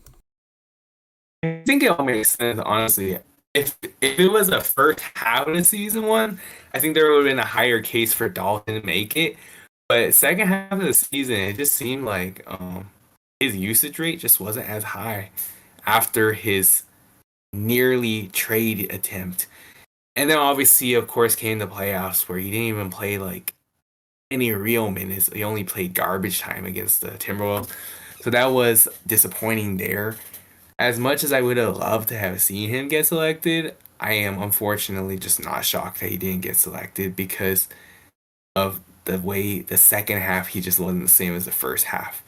I think it all makes sense, honestly. If it was the first half of the season one, I think there would have been a higher case for Dalton to make it. But second half of the season, it just seemed like his usage rate just wasn't as high after his nearly trade attempt. And then obviously, of course, came the playoffs where he didn't even play like any real minutes. He only played garbage time against the Timberwolves. So that was disappointing there. As much as I would have loved to have seen him get selected, I am unfortunately just not shocked that he didn't get selected because of the way the second half he just wasn't the same as the first half.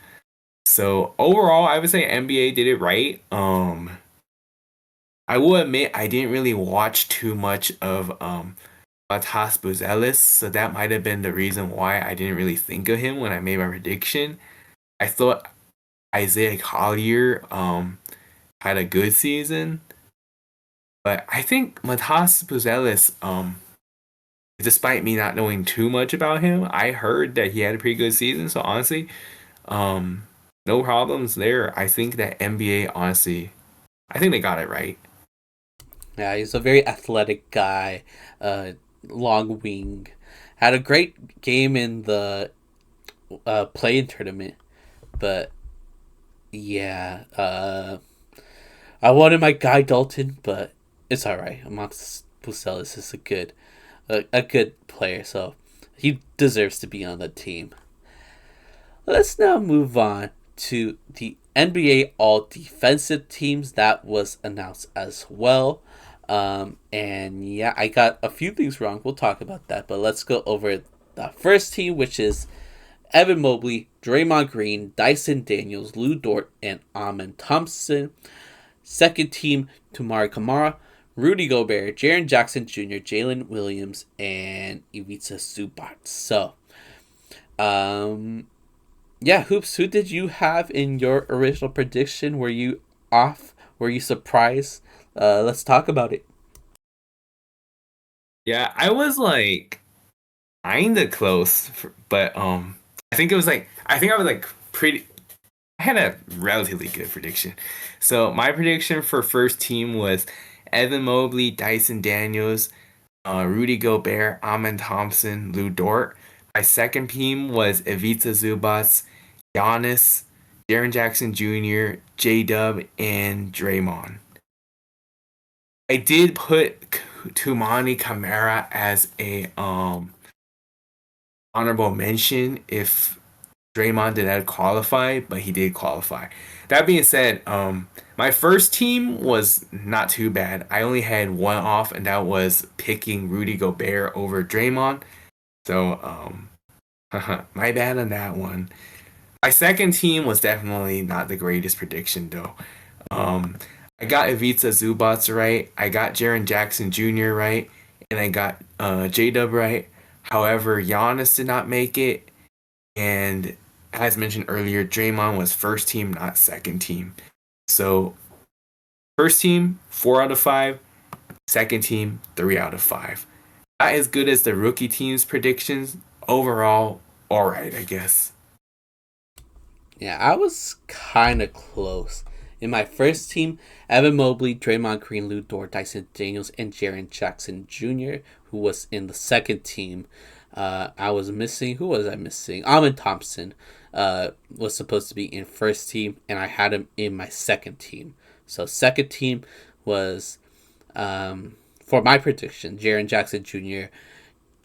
So overall, I would say NBA did it right. I will admit I didn't really watch too much of Matas Buzelis, so that might have been the reason why I didn't really think of him when I made my prediction. I thought Isaiah Collier had a good season, but I think Matas Buzelis, despite me not knowing too much about him, I heard that he had a pretty good season. So honestly, no problems there. I think that NBA, honestly, I think they got it right. Yeah, he's a very athletic guy, uh, long wing. Had a great game in the play-in tournament, but yeah, I wanted my guy Dalton, but it's all right. Montes Pucelis is a good player, so he deserves to be on the team. Let's now move on to the NBA All Defensive Teams that was announced as well. And yeah, I got a few things wrong. We'll talk about that, but let's go over the first team, which is Evan Mobley, Draymond Green, Dyson Daniels, Lou Dort, and Amen Thompson. Second team, Tumari Kamara, Rudy Gobert, Jaren Jackson Jr., Jalen Williams, and Ivica Zubac. So, um, yeah, Hoops, who did you have in your original prediction? Were you off? Were you surprised? Let's talk about it. Yeah, I was like kinda close, but I think I was like pretty. I had a relatively good prediction. So my prediction for first team was Evan Mobley, Dyson Daniels, Rudy Gobert, Amen Thompson, Lou Dort. My second team was Ivica Zubac, Giannis, Jaren Jackson Jr., J Dub, and Draymond. I did put Tumani Kamara as a honorable mention if Draymond did not qualify, but he did qualify. That being said, my first team was not too bad. I only had one off, and that was picking Rudy Gobert over Draymond. So, my bad on that one. My second team was definitely not the greatest prediction, though. Um, I got Ivica Zubac right. I got Jaren Jackson Jr. right, and I got J Dub right. However, Giannis did not make it, and as mentioned earlier, Draymond was first team, not second team. So first team, 4 out of 5. Second team, 3 out of 5. Not as good as the rookie team's predictions. Overall, all right, I guess. Yeah, I was kind of close. In my first team, Evan Mobley, Draymond Green, Lou Dort, Dyson Daniels, and Jaren Jackson Jr., who was in the second team. I was missing. Who was I missing? Amen Thompson was supposed to be in first team, and I had him in my second team. So second team was, for my prediction, Jaren Jackson Jr.,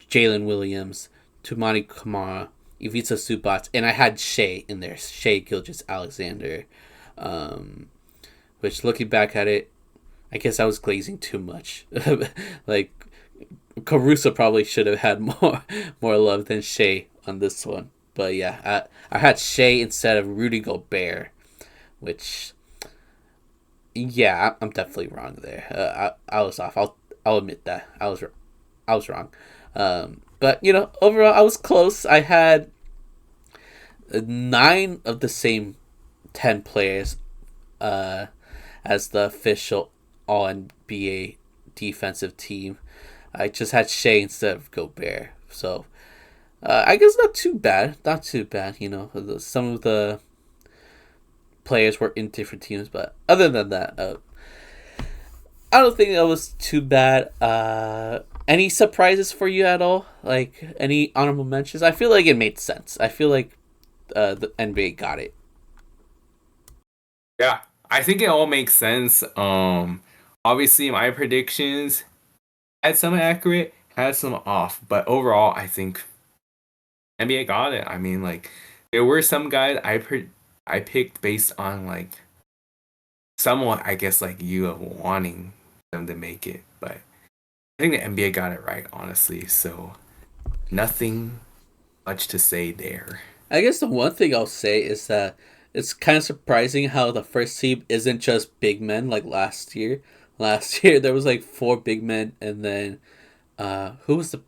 Jalen Williams, Tumani Kamara, Ivica Zubac, and I had Shai in there, Shai Gilgeous-Alexander. Um, which, looking back at it, I guess I was glazing too much. Like, Caruso probably should have had more love than Shai on this one. But yeah, I had Shai instead of Rudy Gobert, which, yeah, I'm definitely wrong there. I was off. I'll admit that I was wrong. But overall, I was close. I had 9 of the same 10 players as the official All NBA defensive team. I just had Shai instead of Gobert. So I guess not too bad. Not too bad. Some of the players were in different teams, but other than that, I don't think that was too bad. Any surprises for you at all? Like any honorable mentions? I feel like it made sense. I feel like the NBA got it. Yeah, I think it all makes sense. Obviously, my predictions had some accurate, had some off, but overall, I think NBA got it. I mean, like there were some guys I picked based on like somewhat, I guess, like you wanting them to make it, but I think the NBA got it right, honestly. So nothing much to say there. I guess the one thing I'll say is that it's kind of surprising how the first team isn't just big men like last year. Last year there was like 4 big men, and then who was it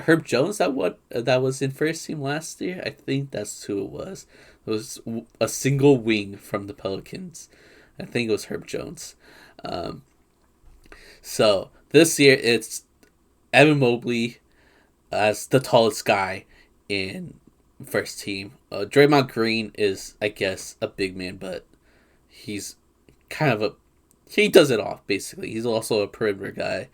Herb Jones that was in first team last year? I think that's who it was. It was a single wing from the Pelicans. I think it was Herb Jones. Um, so this year it's Evan Mobley as the tallest guy in first team. Draymond Green is, I guess, a big man, but he's kind of he does it all basically. He's also a perimeter guy.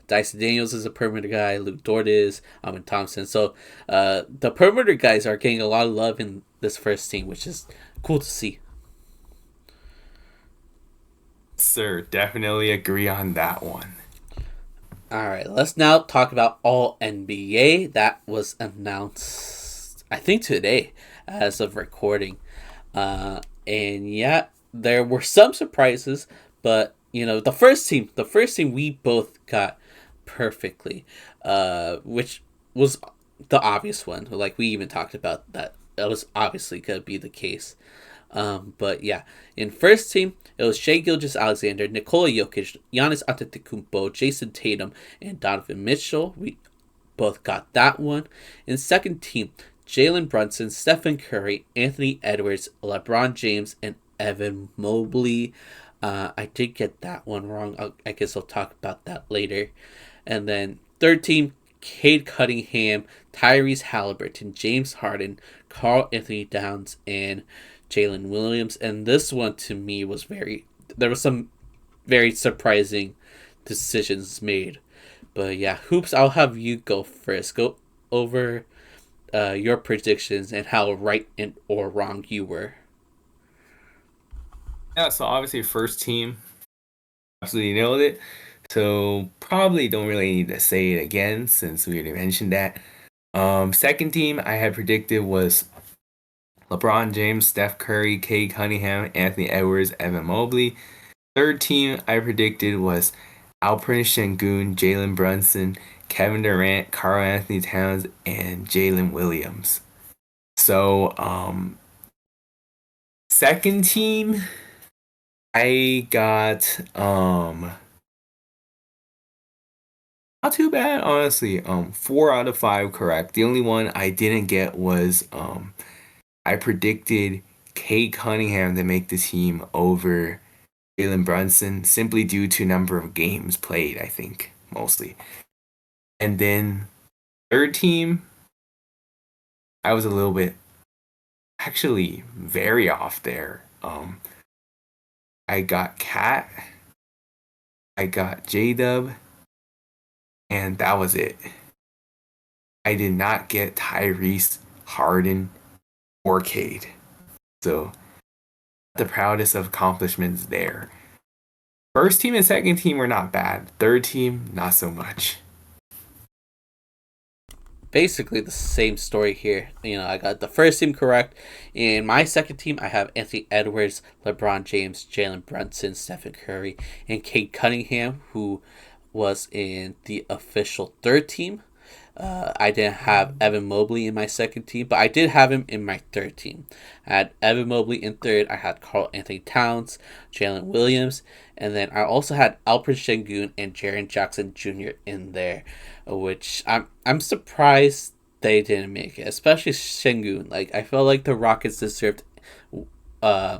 Dyson Daniels is a perimeter guy. Luke Dort is. Amin Thompson. So the perimeter guys are getting a lot of love in this first team, which is cool to see. Sir, definitely agree on that one. All right, let's now talk about All NBA. That was announced, I think, today as of recording. And yeah, there were some surprises, but the first team we both got perfectly, which was the obvious one. Like we even talked about that was obviously gonna be the case. But yeah, in first team, it was Shai Gilgeous-Alexander, Nikola Jokic, Giannis Antetokounmpo, Jason Tatum, and Donovan Mitchell. We both got that one. In second team, Jalen Brunson, Stephen Curry, Anthony Edwards, LeBron James, and Evan Mobley. I did get that one wrong. I guess I'll talk about that later. And then third team, Cade Cunningham, Tyrese Haliburton, James Harden, Carl Anthony Towns, and Jalen Williams. And this one to me was there was some very surprising decisions made. But yeah, Hoops, I'll have you go first. Go over your predictions and how right and or wrong you were. Yeah, so obviously first team absolutely nailed it. So probably don't really need to say it again since we already mentioned that. Second team I had predicted was LeBron James, Steph Curry, Cade Cunningham, Anthony Edwards, Evan Mobley. Third team I predicted was Alperen Sengun, Jalen Brunson, Kevin Durant, Karl Anthony Towns, and Jalen Williams. So, second team, I got not too bad, honestly. 4 out of 5 correct. The only one I didn't get was I predicted Kate Cunningham to make the team over Jalen Brunson simply due to number of games played, I think, mostly. And then third team, I was a little bit actually very off there. I got Cat, I got J Dub, and that was it. I did not get Tyrese, Harden, or Cade. So the proudest of accomplishments there. First team and second team were not bad. Third team, not so much. Basically the same story here. I got the first team correct. In my second team, I have Anthony Edwards, LeBron James, Jalen Brunson, Stephen Curry, and Cade Cunningham, who was in the official third team. I didn't have Evan Mobley in my second team, but I did have him in my third team. I had Evan Mobley in third. I had Karl Anthony Towns, Jalen Williams, and then I also had Alperen Sengun and Jaren Jackson Jr. in there, which I'm surprised they didn't make it, especially Sengun. Like I felt like the Rockets deserved uh,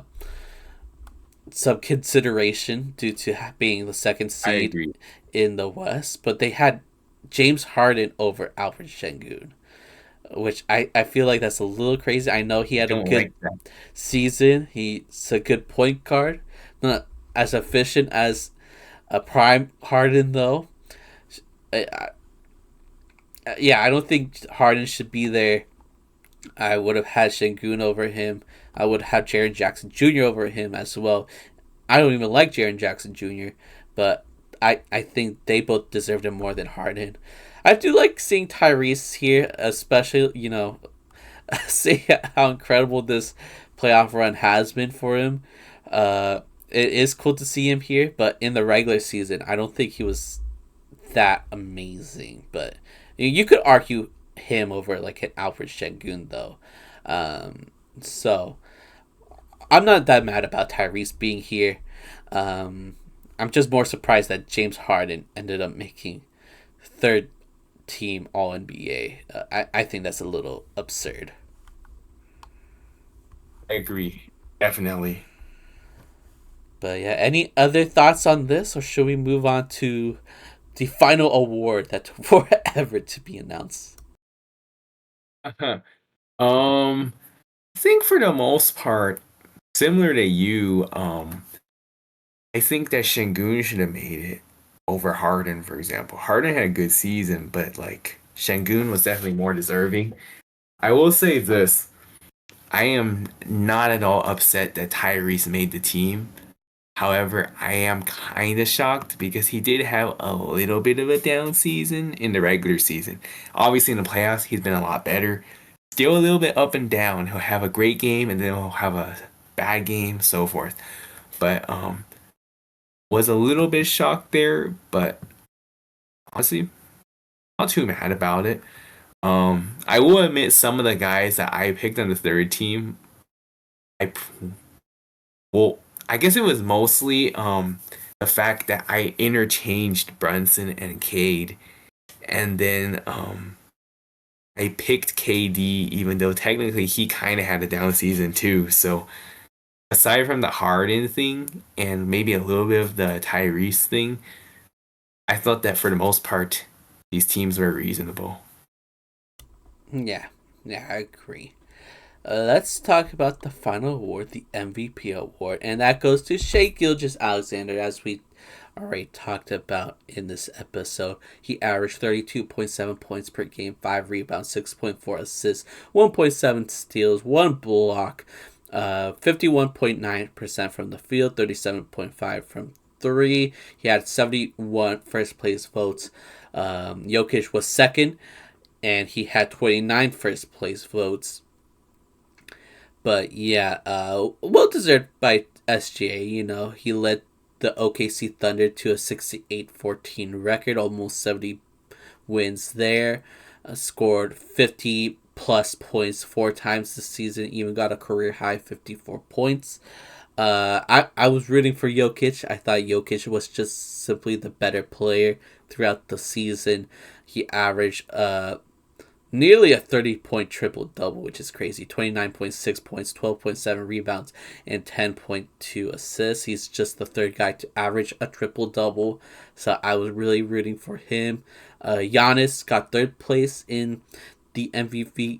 some consideration due to being the second I seed agree. in the West, but they had James Harden over Alfred Sengun, which I feel like that's a little crazy. I know he had a Don't like good that. season. He's a good point guard, not as efficient as a prime Harden though. Yeah, I don't think Harden should be there. I would have had Sengun over him. I would have Jaren Jackson Jr. over him as well. I don't even like Jaren Jackson Jr., but I think they both deserved it more than Harden. I do like seeing Tyrese here, especially, see how incredible this playoff run has been for him. It is cool to see him here, but in the regular season, I don't think he was that amazing. But you could argue him over like an Alfred Sengun, though. So I'm not that mad about Tyrese being here. I'm just more surprised that James Harden ended up making third team All NBA. I think that's a little absurd. I agree. Definitely. But yeah, any other thoughts on this, or should we move on to the final award that took forever to be announced? I think for the most part, similar to you, I think that Şengün should have made it over Harden, for example. Harden had a good season, but like Şengün was definitely more deserving. I will say this. I am not at all upset that Tyrese made the team. However, I am kind of shocked because he did have a little bit of a down season in the regular season. Obviously, in the playoffs, he's been a lot better. Still a little bit up and down. He'll have a great game and then he'll have a bad game, so forth. But was a little bit shocked there, but honestly, not too mad about it. I will admit some of the guys that I picked on the third team, I Well, I guess it was mostly the fact that I interchanged Brunson and Cade, and then I picked KD even though technically he kind of had a down season too. So aside from the Harden thing and maybe a little bit of the Tyrese thing, I thought that for the most part these teams were reasonable. Yeah, yeah, I agree. Let's talk about the final award, the MVP award, and that goes to Shai Gilgeous-Alexander, as we already talked about in this episode. He averaged 32.7 points per game, 5 rebounds, 6.4 assists, 1.7 steals, 1 block, 51.9% from the field, 37.5 from 3. He had 71 first place votes. Jokic was second, and he had 29 first place votes. But yeah, well deserved by SGA. You know, he led the OKC Thunder to a 68-14 record, almost 70 wins there. Scored 50 plus points 4 times this season, even got a career high 54 points. I was rooting for Jokic. I thought Jokic was just simply the better player throughout the season. He averaged nearly a 30-point triple double, which is crazy. 29.6 points, 12.7 rebounds, and 10.2 assists. He's just the third guy to average a triple double, so I was really rooting for him. Giannis got third place in the MVP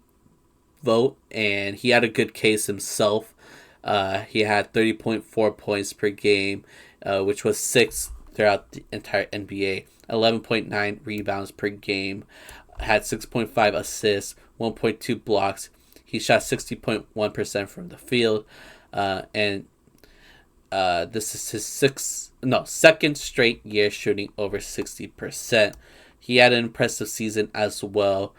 vote, and he had a good case himself. He had 30.4 points per game, which was sixth throughout the entire NBA. 11.9 rebounds per game, had 6.5 assists, 1.2 blocks. He shot 60.1% from the field, and this is his second straight year shooting over 60%. He had an impressive season as well.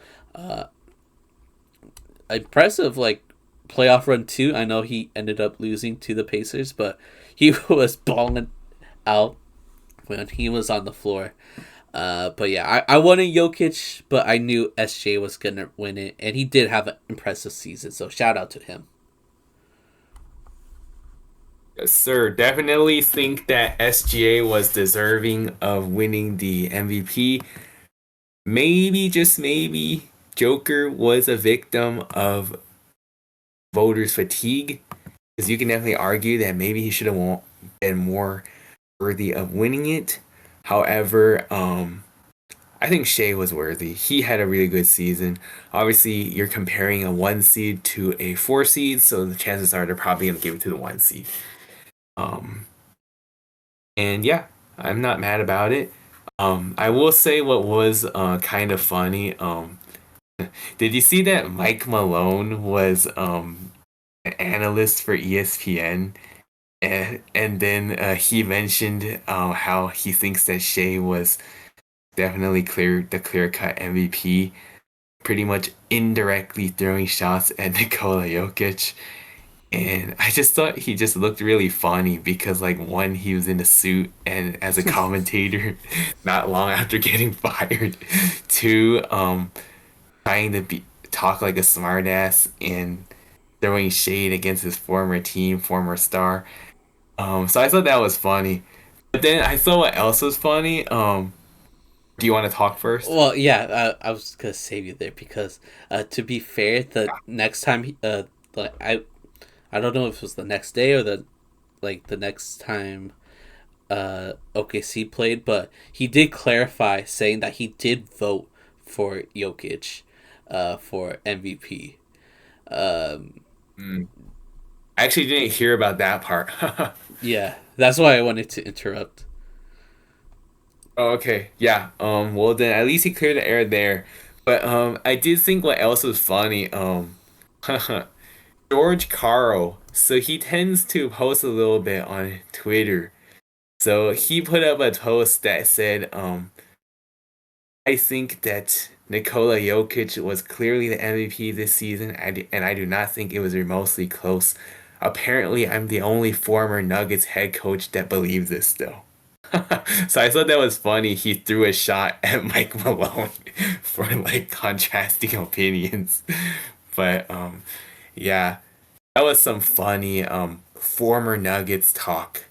Impressive, like, playoff run too. I know he ended up losing to the Pacers, but he was balling out when he was on the floor. But yeah, I wanted Jokic, but I knew SJ was gonna win it, and he did have an impressive season. So shout out to him. Yes, sir. Definitely think that SGA was deserving of winning the MVP. Maybe, just maybe, Joker was a victim of voters' fatigue. Because you can definitely argue that maybe he should have been more worthy of winning it. However, I think Shea was worthy. He had a really good season. Obviously, you're comparing a 1 seed to a 4 seed, so the chances are they're probably going to give it to the 1 seed. Um, and yeah, I'm not mad about it. I will say what was kind of funny. Did you see that Mike Malone was an analyst for ESPN? And then he mentioned how he thinks that Shea was definitely the clear cut MVP, pretty much indirectly throwing shots at Nikola Jokic. And I just thought he just looked really funny because, like, one, he was in a suit and as a commentator not long after getting fired. Two, trying to talk like a smartass and throwing shade against his former team, former star. So I thought that was funny. But then I saw what else was funny. Do you want to talk first? Well, yeah, I was gonna save you there because, to be fair, the next time, like I don't know if it was the next day or the next time, OKC played, but he did clarify saying that he did vote for Jokic, for MVP. Um, Mm. I actually didn't hear about that part. yeah, that's why I wanted to interrupt. Oh, okay. Yeah. Well then at least he cleared the air there. But I did think what else was funny. George Carl. So he tends to post a little bit on Twitter. So he put up a post that said, I think that Nikola Jokic was clearly the MVP this season, and I do not think it was remotely close. Apparently, I'm the only former Nuggets head coach that believes this still. So I thought that was funny. He threw a shot at Mike Malone for like contrasting opinions. But yeah, that was some funny former Nuggets talk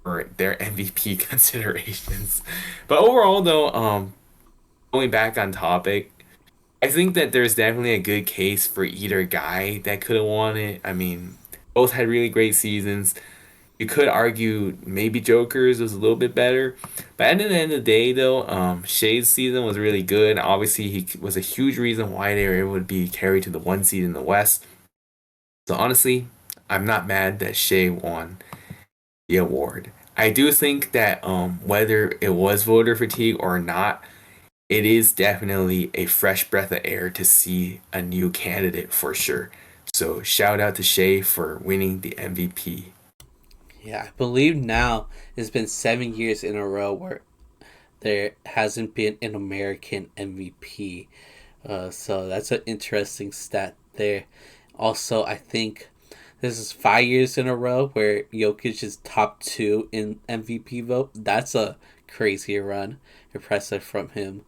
for their MVP considerations. But overall, though, going back on topic, I think that there's definitely a good case for either guy that could have won it. I mean, both had really great seasons. You could argue maybe Joker's was a little bit better, but at the end of the day, though, Shay's season was really good. Obviously, he was a huge reason why they were able to be carried to the 1 seed in the West. So honestly, I'm not mad that Shay won the award. I do think that whether it was voter fatigue or not, it is definitely a fresh breath of air to see a new candidate for sure. So shout out to Shay for winning the MVP. Yeah, I believe now it's been 7 years in a row where there hasn't been an American MVP. So that's an interesting stat there. Also, I think this is 5 years in a row where Jokic is top two in MVP vote. That's a crazy run. Impressive from him.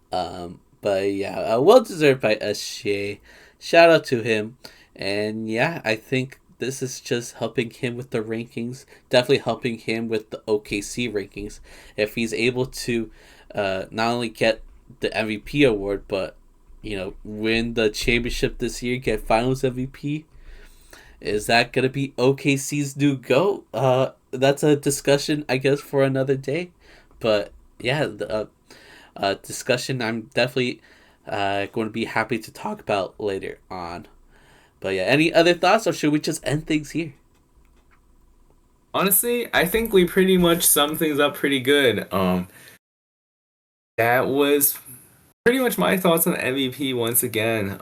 But yeah, well deserved by SGA. Shout out to him. And yeah, I think this is just helping him with the rankings. Definitely helping him with the OKC rankings. If he's able to not only get the MVP award, but win the championship this year, get Finals MVP. Is that gonna be OKC's new GOAT? That's a discussion, I guess, for another day. But yeah, the discussion I'm definitely going to be happy to talk about later on. But yeah, any other thoughts, or should we just end things here? Honestly, I think we pretty much summed things up pretty good. That was pretty much my thoughts on MVP once again.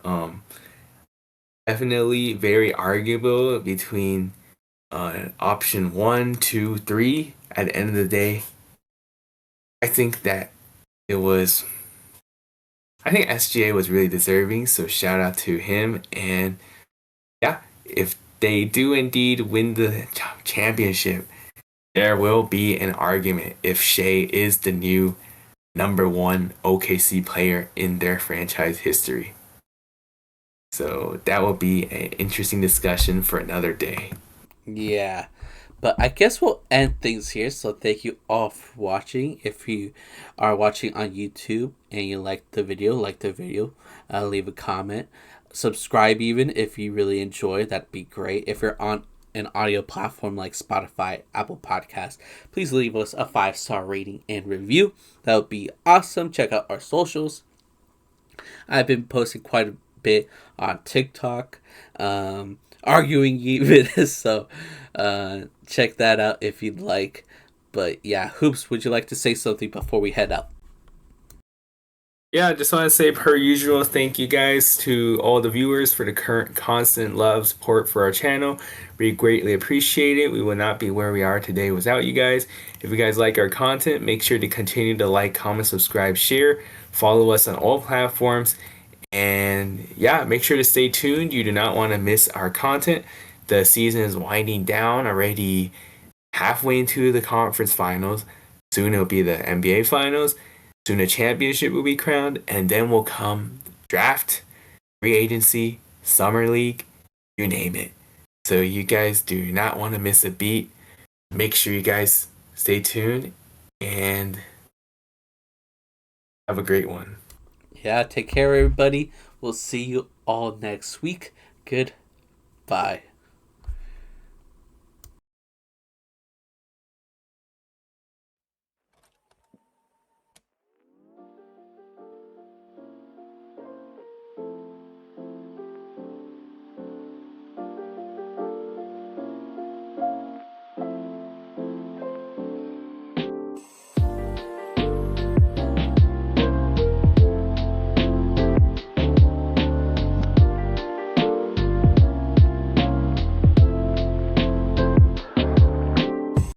Definitely very arguable between option one, two, three. At the end of the day, I think that it was. I think SGA was really deserving, so shout out to him. And yeah, if they do indeed win the championship, there will be an argument if Shea is the new number one OKC player in their franchise history. So that will be an interesting discussion for another day. Yeah. But I guess we'll end things here. So thank you all for watching. If you are watching on YouTube and you like the video, leave a comment. Subscribe even if you really enjoy. That'd be great. If you're on an audio platform like Spotify, Apple Podcasts, please leave us a 5-star rating and review. That would be awesome. Check out our socials. I've been posting quite a bit on TikTok, arguing even. So check that out if you'd like. But yeah, Hoops, would you like to say something before we head out? Yeah, I just want to say, per usual, thank you guys to all the viewers for the current constant love support for our channel. We greatly appreciate it. We would not be where we are today without you guys. If you guys like our content, make sure to continue to like, comment, subscribe, share. Follow us on all platforms. And yeah, make sure to stay tuned. You do not want to miss our content. The season is winding down already, halfway into the conference finals. Soon it'll be the NBA finals. Soon a championship will be crowned, and then will come draft, free agency, summer league, you name it. So you guys do not want to miss a beat. Make sure you guys stay tuned and have a great one. Yeah, take care, everybody. We'll see you all next week. Goodbye.